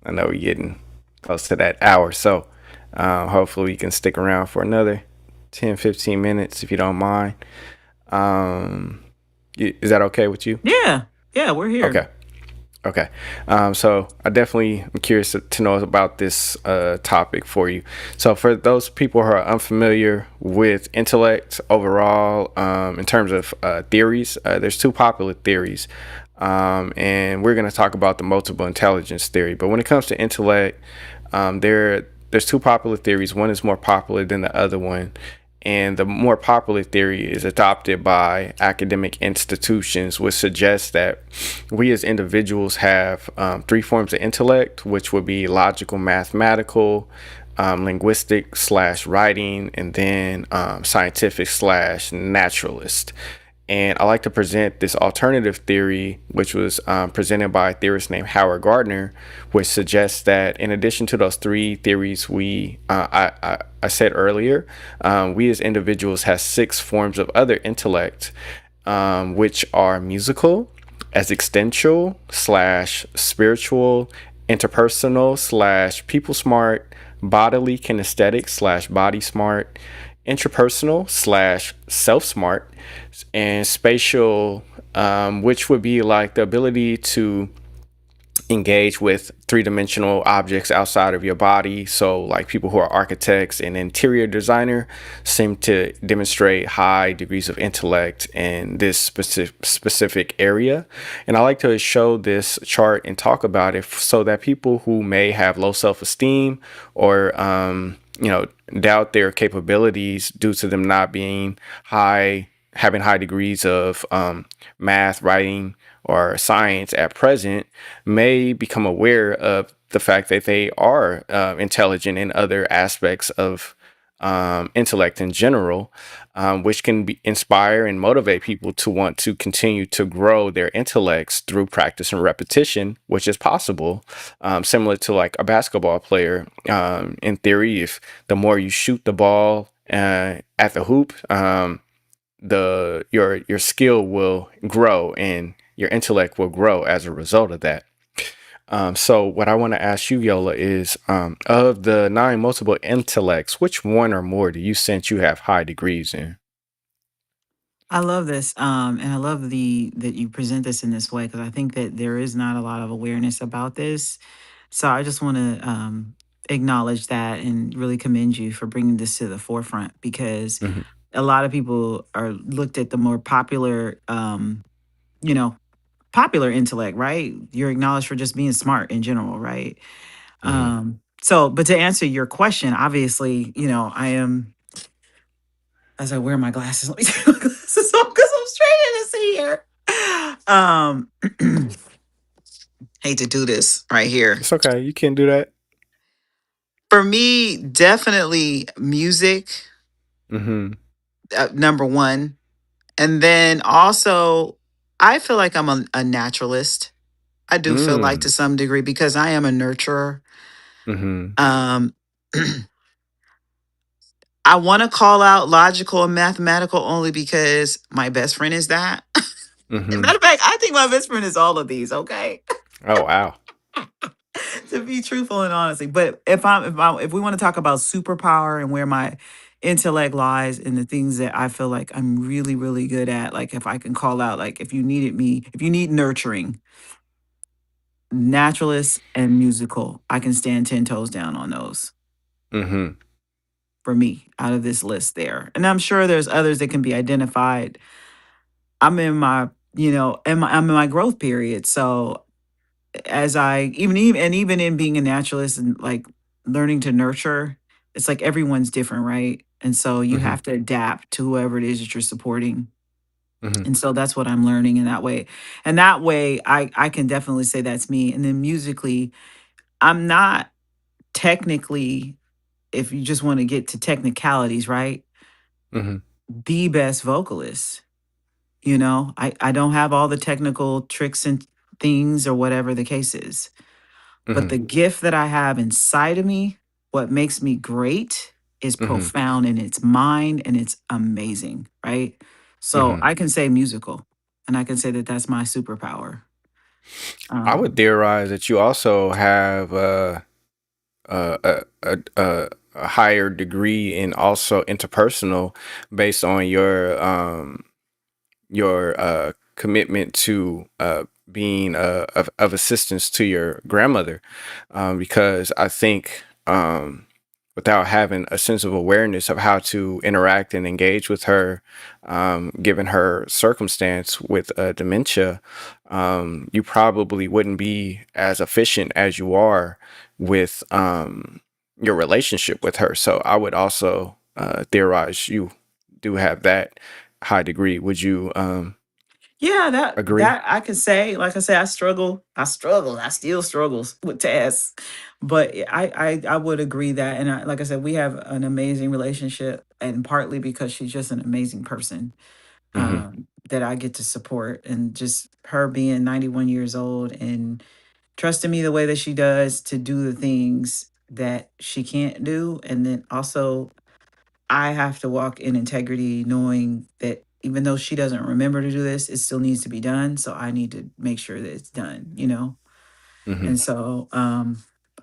I know we're getting close to that hour. So hopefully we can stick around for another 10, 15 minutes if you don't mind. Um, is that okay with you? Yeah. Yeah. We're here. Okay. Okay. So I definitely am curious to know about this topic for you. So for those people who are unfamiliar with intellect overall, in terms of theories, there's two popular theories. And we're going to talk about the multiple intelligence theory. But when it comes to intellect, there's two popular theories. One is more popular than the other one. And the more popular theory is adopted by academic institutions, which suggests that we as individuals have three forms of intellect, which would be logical, mathematical, linguistic slash writing, and then scientific slash naturalist. And I like to present this alternative theory, which was presented by a theorist named Howard Gardner, which suggests that in addition to those three theories I said earlier, we as individuals have six forms of other intellect, which are musical, existential slash spiritual, interpersonal slash people smart, bodily kinesthetic slash body smart, intrapersonal slash self smart, and spatial, which would be like the ability to engage with three-dimensional objects outside of your body. So like people who are architects and interior designer seem to demonstrate high degrees of intellect in this specific area. And I like to show this chart and talk about it so that people who may have low self-esteem or doubt their capabilities due to them not being having high degrees of math, writing, or science at present may become aware of the fact that they are intelligent in other aspects of intellect in general, which can inspire and motivate people to want to continue to grow their intellects through practice and repetition, which is possible. Similar to like a basketball player, in theory, if the more you shoot the ball at the hoop, your skill will grow and your intellect will grow as a result of that. So what I want to ask you, Yola, is of the 9 multiple intellects, which one or more do you sense you have high degrees in? I love this, and I love the that you present this in this way because I think that there is not a lot of awareness about this. So I just want to acknowledge that and really commend you for bringing this to the forefront because Hmm. a lot of people are looked at the more popular, you know, popular intellect, right? You're acknowledged for just being smart in general, right? Hmm. So, but to answer your question, obviously, I am, as I wear my glasses, let me take my glasses off because I'm straining to see here. Hate to do this right here. It's okay. You can do that. For me, definitely music, Hmm. number one. And then also, I feel like I'm a naturalist. I do feel like to Mm. some degree because I am a nurturer. Hmm. Um, I want to call out logical and mathematical only because my best friend is that. Hmm. Matter of fact, I think my best friend is all of these. Okay, Oh, wow. to be truthful and honestly. But if we want to talk about superpower and where my intellect lies and the things that I feel like I'm really really good at, like if I can call out, like if you need nurturing, naturalist and musical, I can stand 10 toes down on those Hmm. for me out of this list there. And I'm sure there's others that can be identified. I'm in my, I'm in my growth period. So as I even in being a naturalist and like learning to nurture, it's like everyone's different, right? And so you Hmm. have to adapt to whoever it is that you're supporting. Hmm. And so that's what I'm learning in that way. And that way I can definitely say that's me. And then musically, I'm not technically, if you just want to get to technicalities, right? Hmm. The best vocalist. I don't have all the technical tricks and things or whatever the case is. But Hmm. the gift that I have inside of me, what makes me great is Hmm. profound and it's mine and it's amazing, right? So Hmm. I can say musical and I can say that that's my superpower. I would Um, theorize that you also have a higher degree in also interpersonal based on your commitment to being of assistance to your grandmother, because I think without having a sense of awareness of how to interact and engage with her, given her circumstance with dementia, you probably wouldn't be as efficient as you are with your relationship with her. So I would also theorize you do have that high degree. Would you Yeah, that agree? that I could say. Like I said, I still struggles with tasks. But I would agree that, and like I said, we have an amazing relationship, and partly because she's just an amazing person Hmm. that I get to support, and just her being 91 years old and trusting me the way that she does to do the things that she can't do, and then also I have to walk in integrity, knowing that even though she doesn't remember to do this, it still needs to be done. So I need to make sure that it's done, you know? Hmm. And so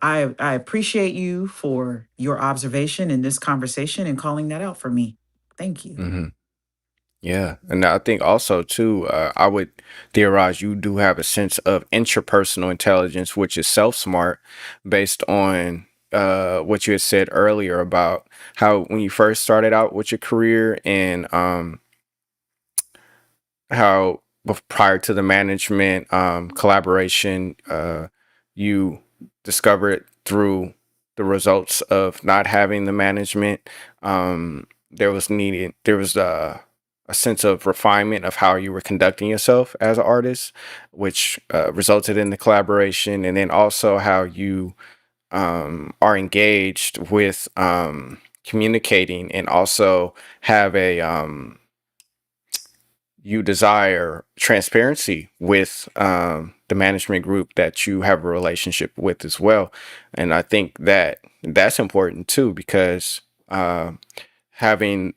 I appreciate you for your observation in this conversation and calling that out for me. Thank you. Hmm. Yeah, and I think also too, I would theorize you do have a sense of intrapersonal intelligence, which is self-smart, based on what you had said earlier about how when you first started out with your career and how prior to the management collaboration, you discover it through the results of not having the management. There was a sense of refinement of how you were conducting yourself as an artist, which resulted in the collaboration, and then also how you are engaged with communicating and also have a you desire transparency with the management group that you have a relationship with as well. And I think that that's important too, because having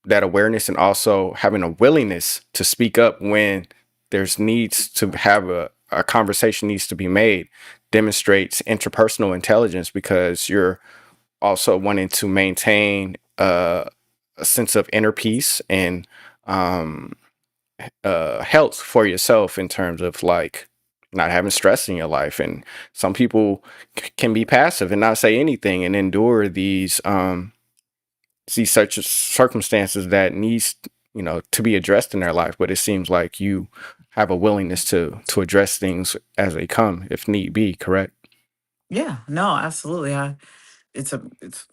that awareness and also having a willingness to speak up when there's needs to have a conversation needs to be made demonstrates interpersonal intelligence, because you're also wanting to maintain a sense of inner peace and um, health for yourself in terms of like not having stress in your life. And some people can be passive and not say anything and endure these such circumstances that needs, to be addressed in their life. But it seems like you have a willingness to address things as they come if need be. Correct? Yeah, no, absolutely. It's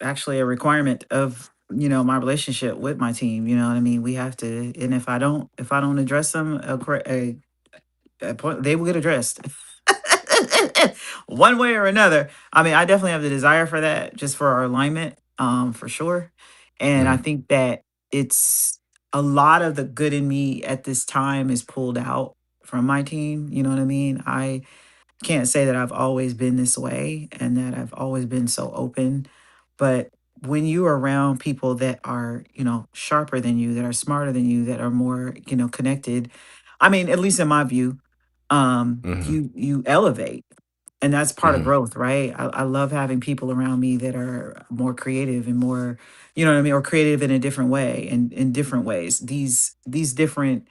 actually a requirement of, my relationship with my team. You know what I mean? We have to, and if I don't address them, they will get addressed one way or another. I mean, I definitely have the desire for that, just for our alignment, for sure. And I Mm-hmm. think that it's a lot of the good in me at this time is pulled out from my team. You know what I mean? I can't say that I've always been this way and that I've always been so open, but when you're around people that are, sharper than you, that are smarter than you, that are more, connected, I mean, at least in my view, Mm-hmm. you elevate. And that's part of Mm-hmm. growth, right? I love having people around me that are more creative and more, you know what I mean, or creative in a different way and in different ways. These different,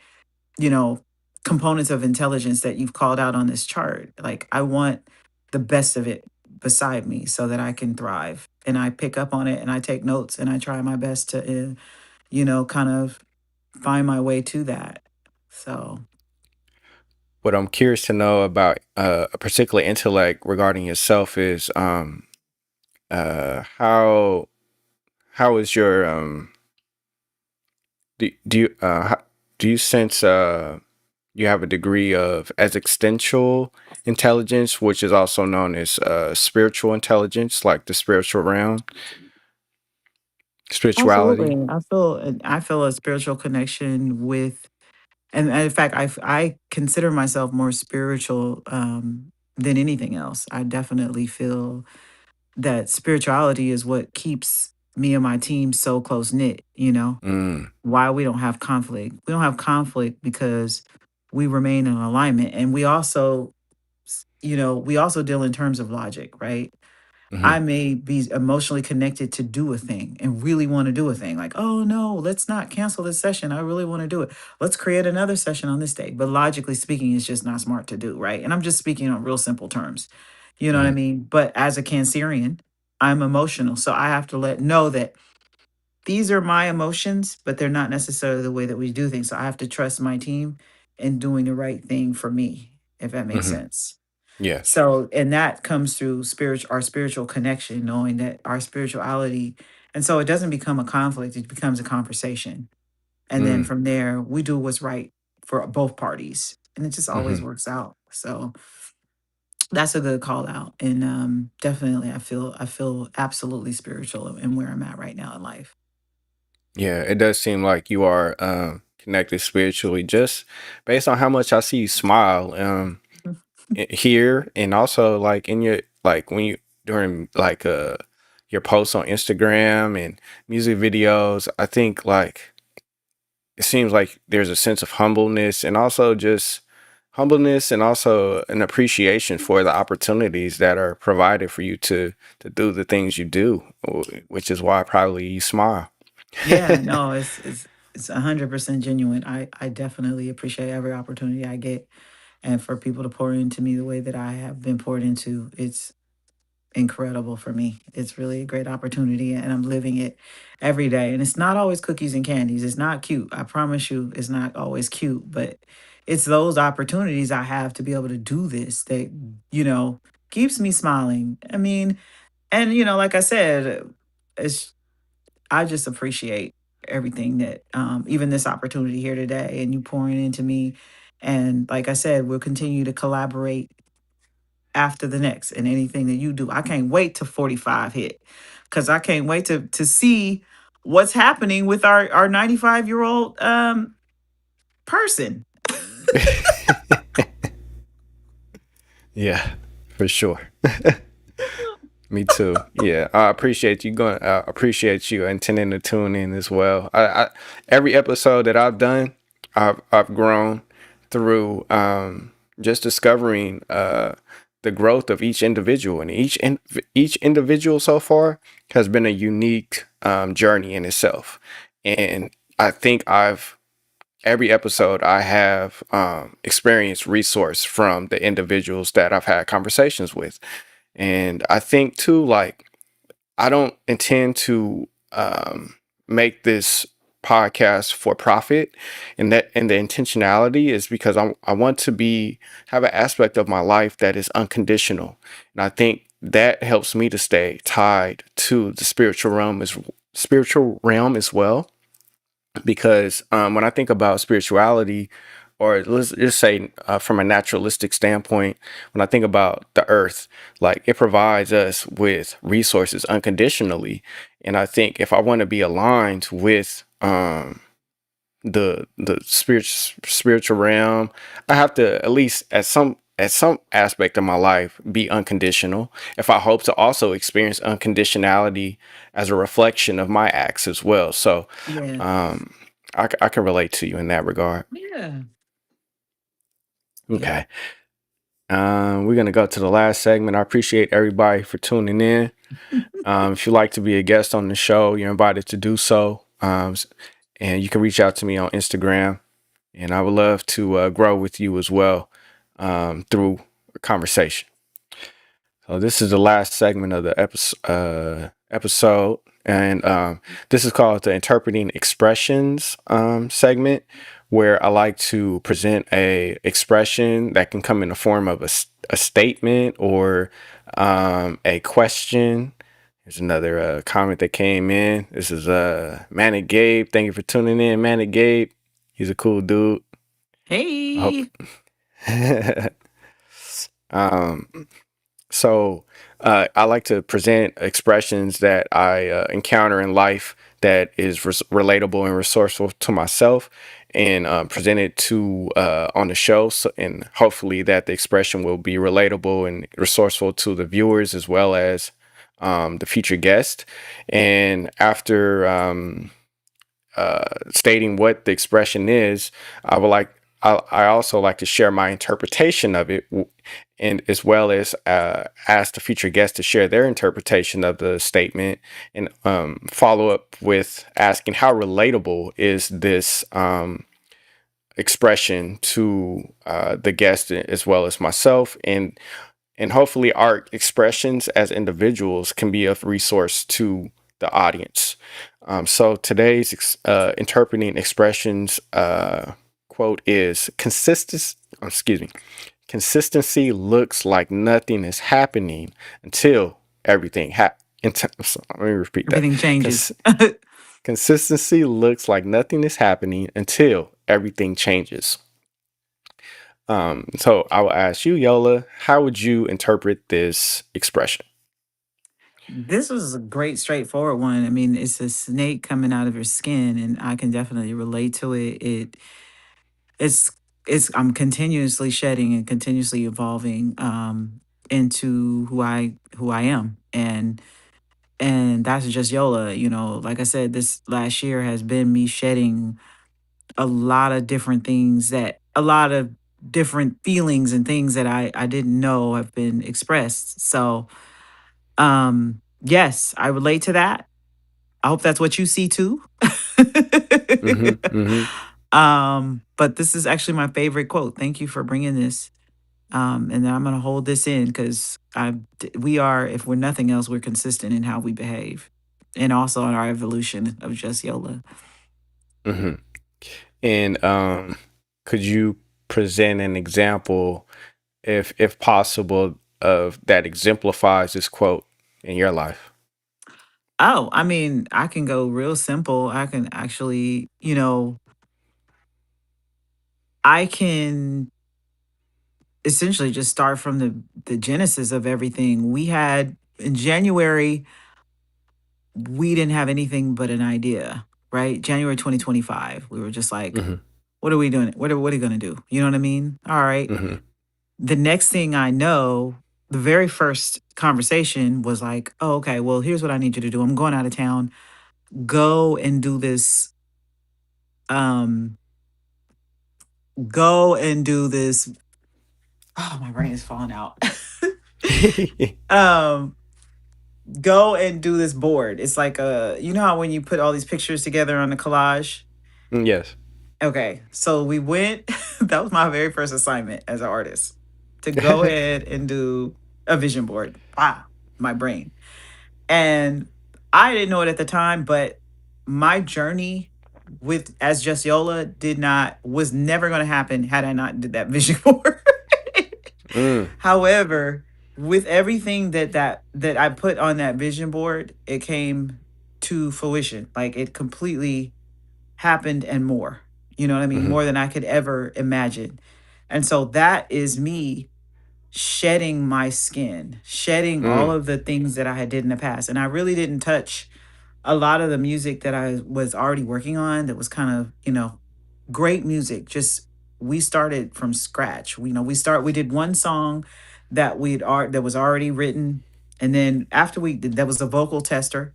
you know, components of intelligence that you've called out on this chart. Like I want the best of it beside me so that I can thrive. And I pick up on it and I take notes and I try my best to, kind of find my way to that. So, What I'm curious to know about a particular intellect regarding yourself is how is your do you do you sense you have a degree of existential intelligence, which is also known as spiritual intelligence, like the spiritual realm, spirituality? absolutely. I feel a spiritual connection with, and in fact, I consider myself more spiritual than anything else. I definitely feel that spirituality is what keeps me and my team so close knit, Mm, why we don't have conflict. We don't have conflict because we remain in alignment. And we also, we also deal in terms of logic, right? mm-hmm, I may be emotionally connected to do a thing and really want to do a thing. Like, oh no, let's not cancel this session. I really want to do it. Let's create another session on this day. But logically speaking, it's just not smart to do, right? And I'm just speaking on real simple terms. You know what I mm-hmm, mean? But as a Cancerian, I'm emotional. So I have to know that these are my emotions, but they're not necessarily the way that we do things. So I have to trust my team in doing the right thing for me, if that makes mm-hmm. sense. Yes. So, and that comes through our spiritual connection, knowing that our spirituality And so it doesn't become a conflict, it becomes a conversation. And then Mm, from there, we do what's right for both parties. And it just always hmm. works out. So that's a good call out. And definitely I feel absolutely spiritual in where I'm at right now in life. Yeah, it does seem like you are connected spiritually, just based on how much I see you smile here, and also like in your like when you during like your posts on Instagram and music videos. I think like it seems like there's a sense of humbleness and also an appreciation for the opportunities that are provided for you to do the things you do, which is why probably you smile. Yeah, no, it's 100% genuine. I definitely appreciate every opportunity I get, and for people to pour into me the way that I have been poured into. It's incredible for me. It's really a great opportunity, and I'm living it every day. And it's not always cookies and candies. It's not cute. I promise you, it's not always cute, but it's those opportunities I have to be able to do this that, you know, keeps me smiling. I mean, and like I said, it's I just appreciate everything that even this opportunity here today and you pouring into me. And like I said, we'll continue to collaborate after the next and anything that you do. I can't wait to 45 hit because I can't wait to see what's happening with our 95-year-old person. Yeah, for sure. Me too. Yeah, I appreciate you going. Appreciate you intending to tune in as well. Every episode that I've done, I've grown through just discovering the growth of each individual, and each individual so far has been a unique journey in itself. And I think I've every episode I have experienced resource from the individuals that I've had conversations with. And I think too, like, I don't intend to make this podcast for profit, and the intentionality is because I want to be have an aspect of my life that is unconditional, and I think that helps me to stay tied to the spiritual realm as well, because when I think about spirituality, or let's just say from a naturalistic standpoint, when I think about the earth, like it provides us with resources unconditionally. And I think if I want to be aligned with the spiritual realm, I have to at least at some aspect of my life be unconditional. If I hope to also experience unconditionality as a reflection of my acts as well. So Yeah. um, I can relate to you in that regard. Yeah. Yep. Okay. We're gonna go to the last segment. I appreciate everybody for tuning in. If you'd like to be a guest on the show, you're invited to do so. And you can reach out to me on Instagram, and I would love to grow with you as well through a conversation. So this is the last segment of the episode, and this is called the Interpreting Expressions segment, where I like to present a expression that can come in the form of a statement or a question. Here's another comment that came in. This is Manic Gabe. Thank you for tuning in, Manic Gabe. He's a cool dude. I hope. Hey. um, So I like to present expressions that I encounter in life that is relatable and resourceful to myself, and present it to on the show. So, and hopefully that the expression will be relatable and resourceful to the viewers as well as the future guest. And after stating what the expression is, I would like I also like to share my interpretation of it, and as well as ask the future guest to share their interpretation of the statement, and follow up with asking how relatable is this expression to the guest as well as myself, and hopefully our expressions as individuals can be of resource to the audience. So today's interpreting expressions quote is consistency looks like nothing is happening until everything Let me repeat that. Everything changes. Cons- Consistency looks like nothing is happening until everything changes. So I will ask you, Yola, how would you interpret this expression? This was a great, straightforward one. I mean, it's a snake coming out of your skin, and I can definitely relate to it. It's I'm continuously shedding and continuously evolving into who I am, and that's just Yola. You know, like I said, this last year has been me shedding a lot of different things, that a lot of different feelings and things that I didn't know have been expressed. So yes, I relate to that. I hope that's what you see too. Mm-hmm. Mm-hmm. But this is actually my favorite quote. Thank you for bringing this. And then I'm going to hold this in because we are, if we're nothing else, we're consistent in how we behave, and also in our evolution of Just Yola. Mm-hmm. And could you present an example, if possible, of that exemplifies this quote in your life? Oh, I mean, I can go real simple. I can actually, I can essentially just start from the genesis of everything. We had in January, we didn't have anything but an idea, right? January 2025. We were just like, Mm-hmm. what are we doing? What are you gonna do? You know what I mean? All right. Mm-hmm. The next thing I know, the very first conversation was like, oh, okay, well, here's what I need you to do. I'm going out of town. Go and do this. Um, go and do this. Oh, my brain is falling out. um, go and do this board. It's like you know how when you put all these pictures together on a collage? Yes. Okay, so we went. That was my very first assignment as an artist, to go ahead and do a vision board. Wow, my brain. And I didn't know it at the time, but my journey with as Just Yola was never going to happen had I not did that vision board. Mm. However, with everything that I put on that vision board, it came to fruition. Like, it completely happened and more. You know what I mean? Mm-hmm. More than I could ever imagine. And so that is me shedding my skin, shedding all Mm. of the things that I had did in the past. And I really didn't touch a lot of the music that I was already working on, that was kind of, great music. Just we started from scratch. We did one song that was already written, and then after we did, that was a vocal tester,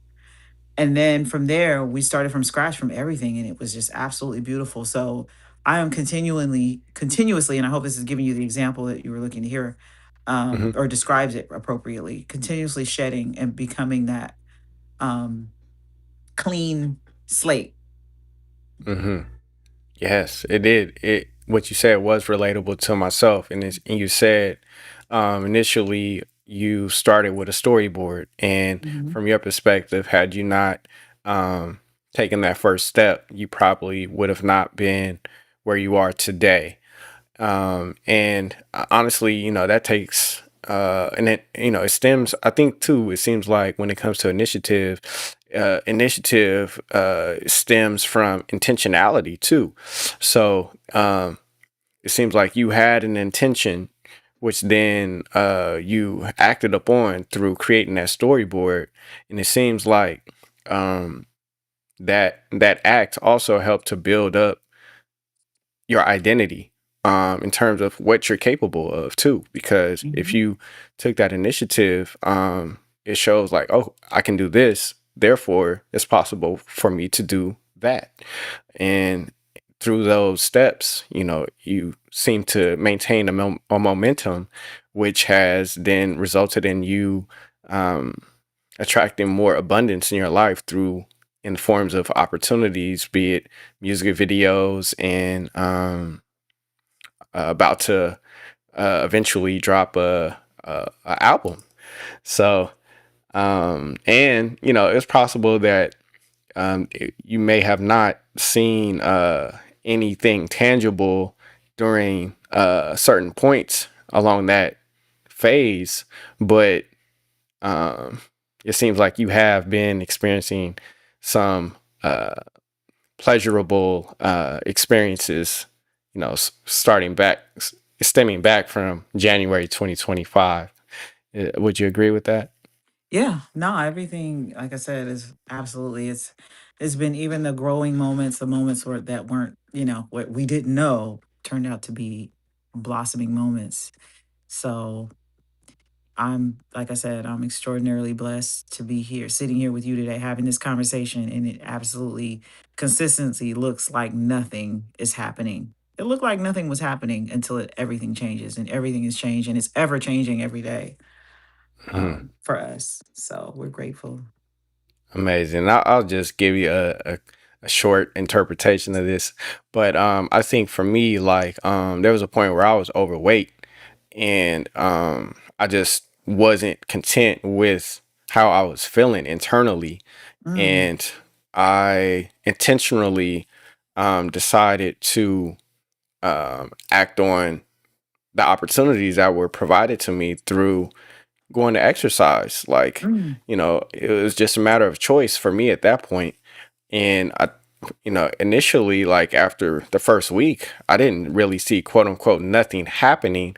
and then from there we started from scratch from everything, and it was just absolutely beautiful. So I am continuously, and I hope this is giving you the example that you were looking to hear, Mm-hmm. or describes it appropriately, continuously shedding and becoming that um, clean slate. Mm-hmm. Yes, it did. It what you said was relatable to myself, and you said initially you started with a storyboard, and Mhm. from your perspective, had you not taken that first step, you probably would have not been where you are today. And honestly, that takes and it stems, I think, too. It seems like when it comes to initiative stems from intentionality too. So it seems like you had an intention, which then you acted upon through creating that storyboard. And it seems like that act also helped to build up your identity, in terms of what you're capable of too. Because if Mhm. you took that initiative, it shows like, oh, I can do this, therefore it's possible for me to do that. And through those steps, you seem to maintain a momentum, which has then resulted in you um, attracting more abundance in your life through in forms of opportunities, be it music videos and about to eventually drop a album. So and it's possible that you may have not seen anything tangible during certain points along that phase, but um, it seems like you have been experiencing some pleasurable experiences, stemming back from January 2025. Would you agree with that? Yeah, no, everything, like I said, is absolutely it's been even the growing moments, the moments where that weren't, what we didn't know turned out to be blossoming moments. So I'm like I said, I'm extraordinarily blessed to be here, sitting here with you today, having this conversation, and it absolutely consistently looks like nothing is happening. It looked like nothing was happening until everything changes, and everything is changing. It's ever changing every day Mhm. for us. So we're grateful. Amazing. I'll just give you a short interpretation of this, but I think for me, like there was a point where I was overweight, and I just wasn't content with how I was feeling internally, Mm, and I intentionally decided to act on the opportunities that were provided to me through going to exercise. Like, mm, it was just a matter of choice for me at that point. And initially, like after the first week, I didn't really see quote unquote nothing happening.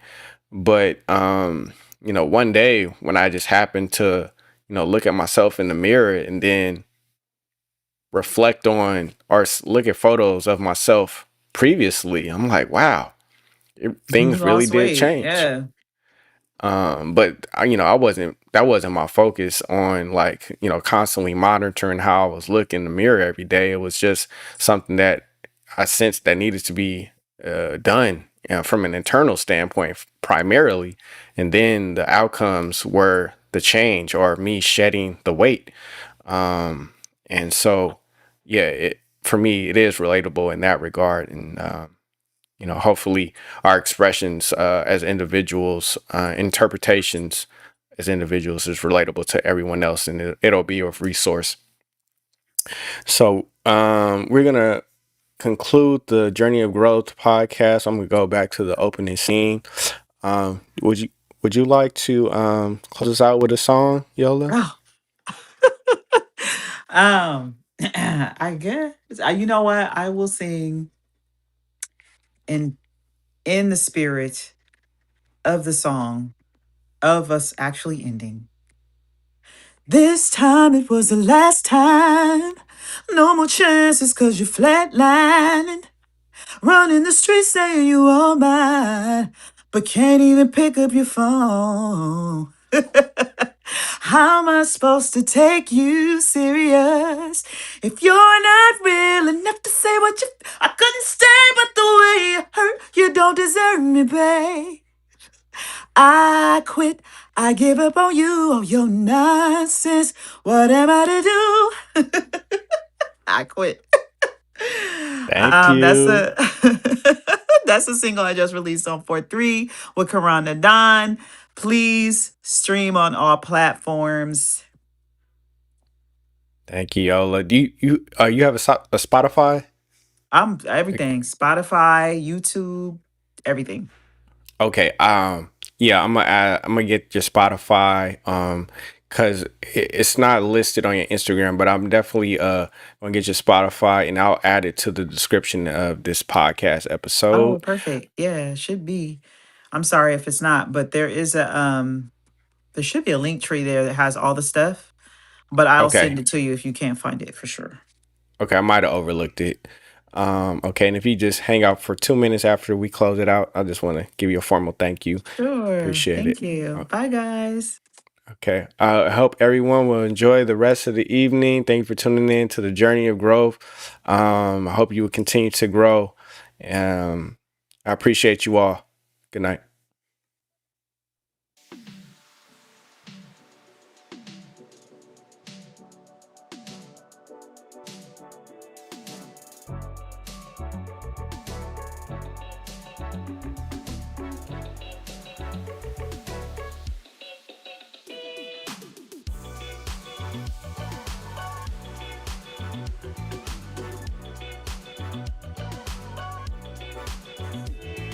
But, one day when I just happened to, look at myself in the mirror and then reflect on or look at photos of myself previously, I'm like, wow, you things really lost did weight. change. Yeah. But I wasn't, that wasn't my focus on, like, constantly monitoring how I was looking in the mirror every day. It was just something that I sensed that needed to be done, from an internal standpoint primarily. And then the outcomes were the change or me shedding the weight. And so, yeah, for me, it is relatable in that regard. And, hopefully our expressions as individuals, interpretations as individuals is relatable to everyone else, and it'll be of resource. So we're going to conclude the Journey of Growth podcast. I'm going to go back to the opening scene. Would you like to close us out with a song, Yola? Oh. I guess you know what? I will sing in the spirit of the song of us actually ending. This time it was the last time. No more chances cause you're flatlining. Running the streets saying you are mine, but can't even pick up your phone. How am I supposed to take you serious if you're not real enough to say what you? I couldn't stay, but the way you hurt, you don't deserve me, babe. I quit. I give up on you, all your nonsense. What am I to do? I quit. Thank That's you. a that's a single I just released on 4/3 with Karana Don. Please stream on all platforms. Thank you, Yola. Do you have a Spotify? I'm everything. Spotify, YouTube, everything. Okay. Yeah, I'm gonna get your Spotify. Cause it's not listed on your Instagram, but I'm definitely gonna get your Spotify, and I'll add it to the description of this podcast Oh, episode. perfect. Yeah, it should be. I'm sorry if it's not, but there should be a link tree there that has all the stuff, but I'll Okay. send it to you if you can't find it for sure. Okay, I might have overlooked it. Okay, and if you just hang out for 2 minutes after we close it out, I just want to give you a formal thank you. Sure. Appreciate Thank it. you. Bye guys. Okay. I hope everyone will enjoy the rest of the evening. Thank you for tuning in to the Journey of Growth. I hope you will continue to grow. I appreciate you all. Good night.